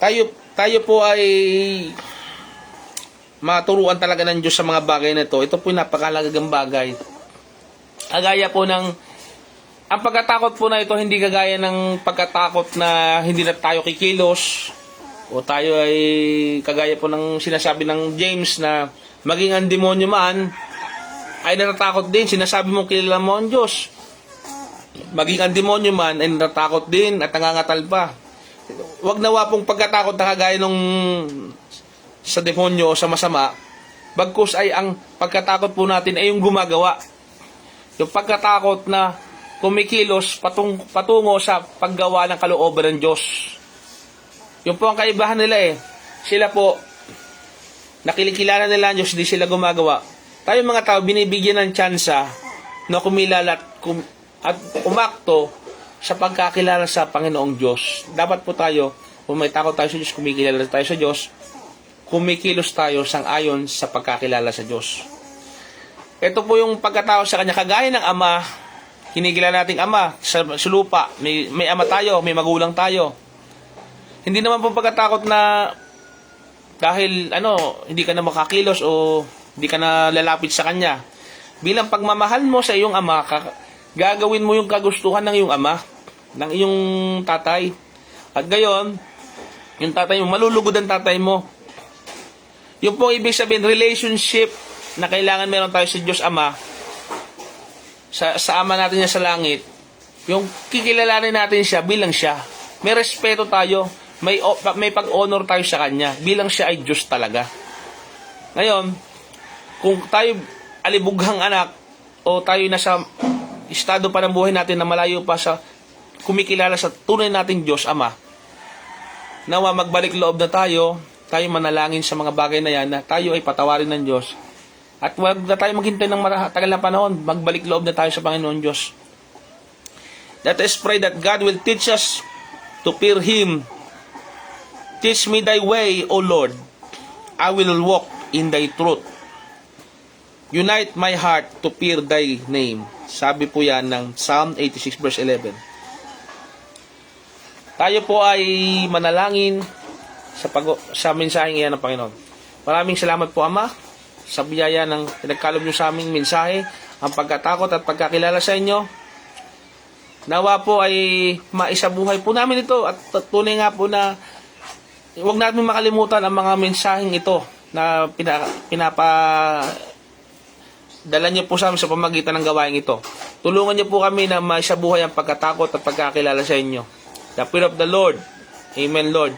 Tayo po ay maturuan talaga ng Diyos sa mga bagay na ito. Ito po yung napakalagang bagay. Agaya po ng ang pagkatakot po na ito hindi kagaya ng pagkatakot na hindi na tayo kikilos o tayo ay kagaya po ng sinasabi ng James na maging ang demonyo man ay natatakot din. Sinasabi mong kilala mo ang Diyos. Maging ang demonyo man ay natatakot din at nangangatal pa. Wag nawa pong pagkatakot na kagaya nung sa demonyo o sa masama. Bagkus ay ang pagkatakot po natin ay yung gumagawa. Yung pagkatakot na kumikilos patungo sa paggawa ng kalooban ng Diyos. Yung po ang kaibahan nila Sila po, nakilikilala nila ang Diyos, hindi sila gumagawa. Tayo mga tao, binibigyan ng tsansa na kumilala at umakto sa pagkakilala sa Panginoong Diyos. Dapat po tayo, kung may takot tayo sa Diyos, kumikilala tayo sa Diyos, kumikilos tayo sang-ayon sa pagkakilala sa Diyos. Ito po yung pagkatao sa Kanya, kagaya ng Ama, kinikilala nating Ama sa lupa, may ama tayo, may magulang tayo. Hindi naman po pagkatakot na dahil hindi ka na makakilos o hindi ka na lalapit sa Kanya. Bilang pagmamahal mo sa iyong Ama, gagawin mo yung kagustuhan ng iyong ama, ng iyong tatay. At gayon, yung tatay mo, malulugod ang tatay mo. Yung pong ibig sabihin, relationship na kailangan meron tayo sa Diyos Ama, sa Ama natin niya sa langit, yung kikilalanin natin siya bilang siya. May respeto tayo, may pag-honor tayo sa Kanya, bilang siya ay Diyos talaga. Ngayon, kung tayo alibughang anak, o tayo nasa estado pa ng buhay natin na malayo pa sa kumikilala sa tunay nating Diyos Ama, nawa magbalik loob na tayo manalangin sa mga bagay na yan na tayo ay patawarin ng Diyos. At huwag na tayo maghintay ng matagal na panahon, magbalik loob na tayo sa Panginoon Diyos. Let us pray that God will teach us to fear Him. Teach me thy way, O Lord. I will walk in thy truth. Unite my heart to fear thy name. Sabi po yan ng Psalm 86 verse 11. Tayo po ay manalangin sa mensaheng iyan ng Panginoon. Maraming salamat po, Ama, sa biyaya ng pinagkalob nyo sa aming mensahe, ang pagkatakot at pagkakilala sa inyo. Nawa po ay maisabuhay po namin ito at tunay nga po na huwag natin makalimutan ang mga mensaheng ito na dala niyo po sa amin sa pamagitan ng gawain ito. Tulungan niyo po kami na maisabuhay ang pagkatakot at pagkakilala sa inyo. The fear of the Lord. Amen, Lord.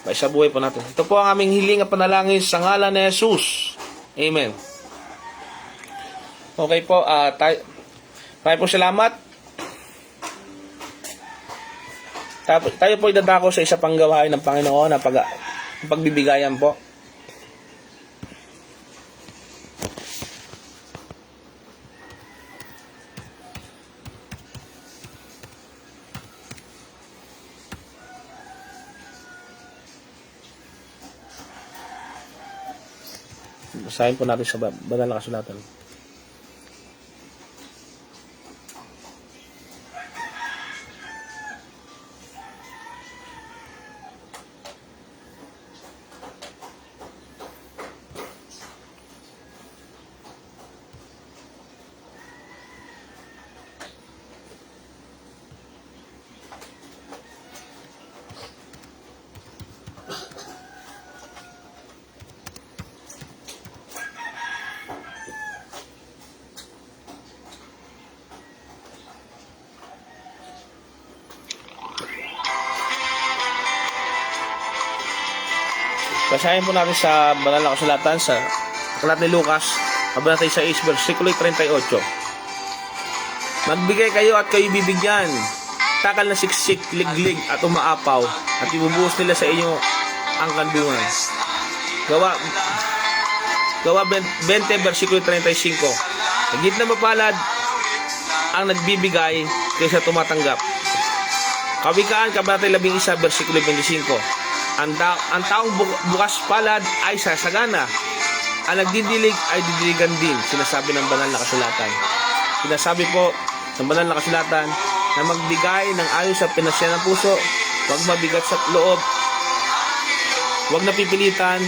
Maisabuhay po natin. Ito po ang aming hiling at panalangin sa ngalan ni Jesus. Amen. Okay po, maraming po salamat. Tayo po idadako sa isa pang gawain ng Panginoon na pagbibigayan po. Basahin po natin sa banal na kasulatan. Basahin po natin sa banal na kasulatan sa aklat ni Lucas, kabanata 6, versikulo 38. Magbigay kayo at kayo bibigyan, takal na siksik, liglig at umaapaw, at ibubuhos nila sa inyo ang kandungan. Gawa 20, versikulo 35. Higit na mapalad ang nagbibigay kaysa tumatanggap. Kawikaan, kabanata 11, versikulo 25. Ang taong bukas palad ay sasagana. Ang nagdidilig ay didiligan din, sinasabi ng banal na kasulatan. Sinasabi po ng banal na kasulatan na magbigay ng ayon sa pinasya ng puso, huwag mabigat sa loob, huwag napipilitan.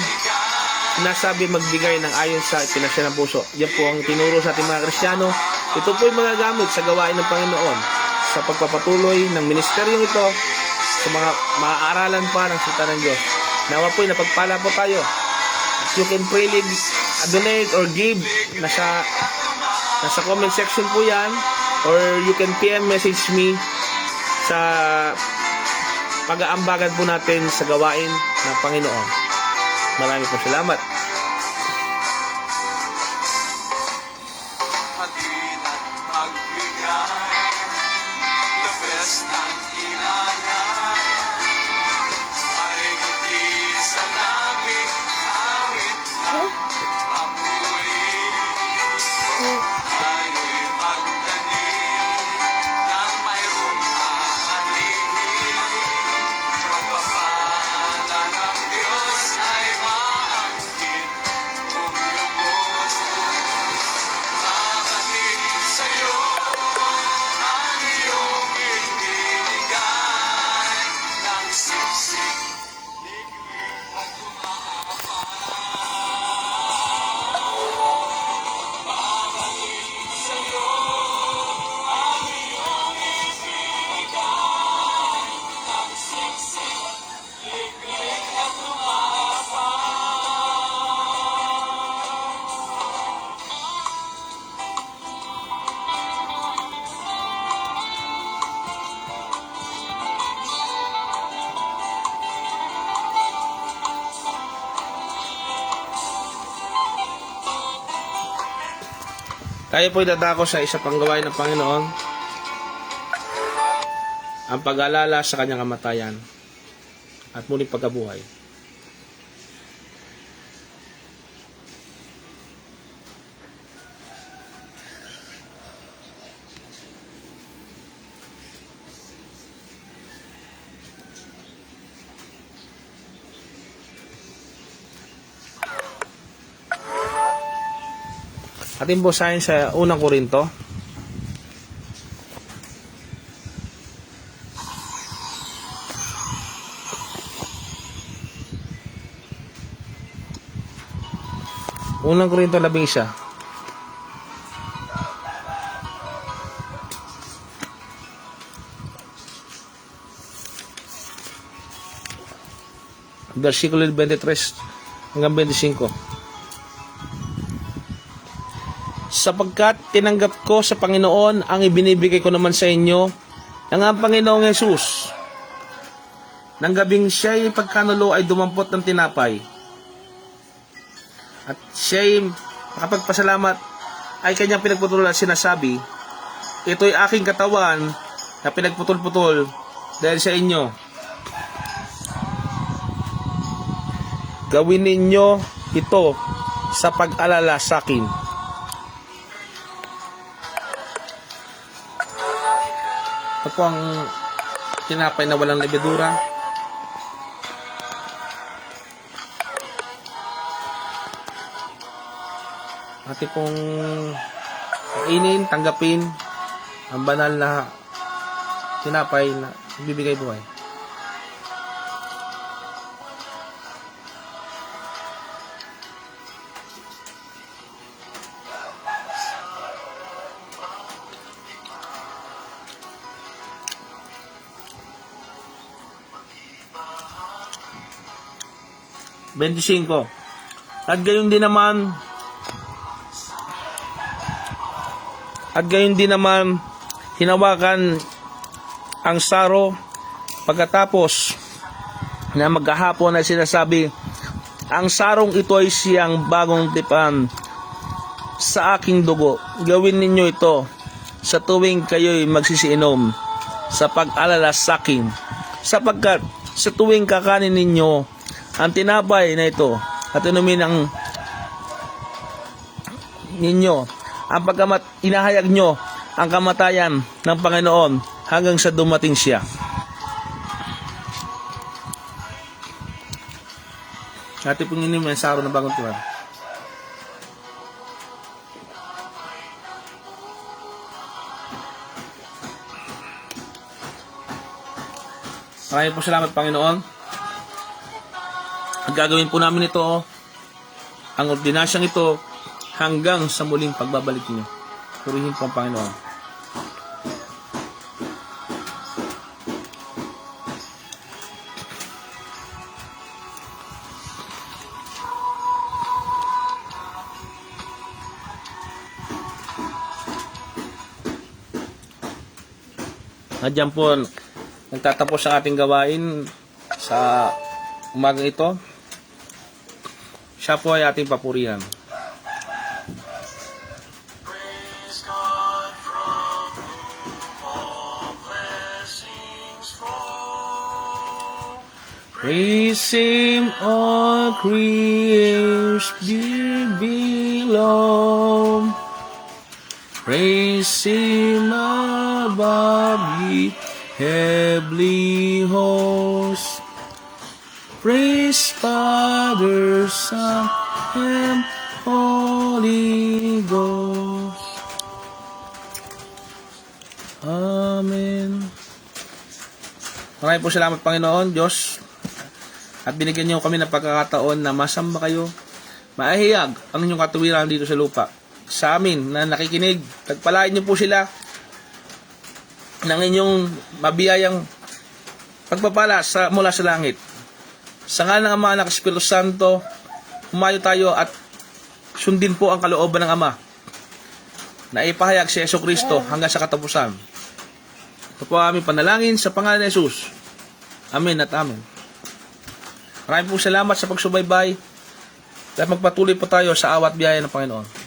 Sinasabi magbigay ng ayon sa pinasya ng puso. Yan po ang tinuro sa ating mga Kristiyano. Ito po ay magagamit sa gawain ng Panginoon sa pagpapatuloy ng ministeryong ito sa mga aralan pa ng salita ng Diyos. Nawa po'y napagpala po tayo. You can freely donate or give. Nasa comment section po yan. Or you can PM message me sa pag-aambagan po natin sa gawain ng Panginoon. Maraming po salamat. Tayo po'y dadako sa isa pang gawain ng Panginoon, ang pag-alala sa kanyang kamatayan at muling pagkabuhay. Ating basahin sa unang Korinto. Unang Korinto 11. Versikulo 23 hanggang 25. Sapagkat tinanggap ko sa Panginoon ang ibinibigay ko naman sa inyo ng ang Panginoong Hesus. Nang gabing siya'y pagkanulo ay dumampot ng tinapay. At siya'y makapagpasalamat ay kanyang pinagputol at sinasabi, ito'y aking katawan na pinagputol-putol. dahil sa inyo. Gawin ninyo ito sa pag-alala sa akin. Ito po ang tinapay na walang lebedura. Ati pong kainin, tanggapin ang banal na tinapay na bibigay buhay. $25. At gayon din naman hinawakan ang saro pagkatapos na maghahapon ay sinasabi, ang sarong ito ay siyang bagong tipan sa aking dugo. Gawin ninyo ito sa tuwing kayo'y magsisiinom sa pag-alala sa akin, sapagkat sa tuwing kakanin ninyo ang tinapay na ito at inumin ang ninyo ang inahayag nyo ang kamatayan ng Panginoon hanggang sa dumating siya. Ating pong inumin ang saro ng bagong tipan. Maraming po salamat, Panginoon. Ang gagawin po namin ito, ang ordinasyang ito, hanggang sa muling pagbabalik niyo. Purihin po ang Panginoon. Diyan po, nagtatapos ang ating gawain sa umagang ito. Siya po ay ating papurihan. Praise God from whom all blessings flow. Praise Him, all creatures below. Praise Him above the heavenly hosts. Praise Father, Son, and Holy Ghost. Amen. Maraming po salamat, Panginoon, Diyos. At binigyan niyo kami ng pagkakataon na masamba kayo. Maahiyag ang inyong katuwiran dito sa lupa. Sa amin na nakikinig, tagpalain niyo po sila ng inyong mabiyayang pagpapala mula sa langit. Sa ngalan ng Ama, ng Espiritu Santo, humayo tayo at sundin po ang kalooban ng Ama na ipahayag si Jesucristo hanggang sa katapusan. Ito po aming panalangin sa pangalan ni Jesus. Amen at amen. Maraming po salamat sa pagsubaybay at magpatuloy po tayo sa awat biyaya ng Panginoon.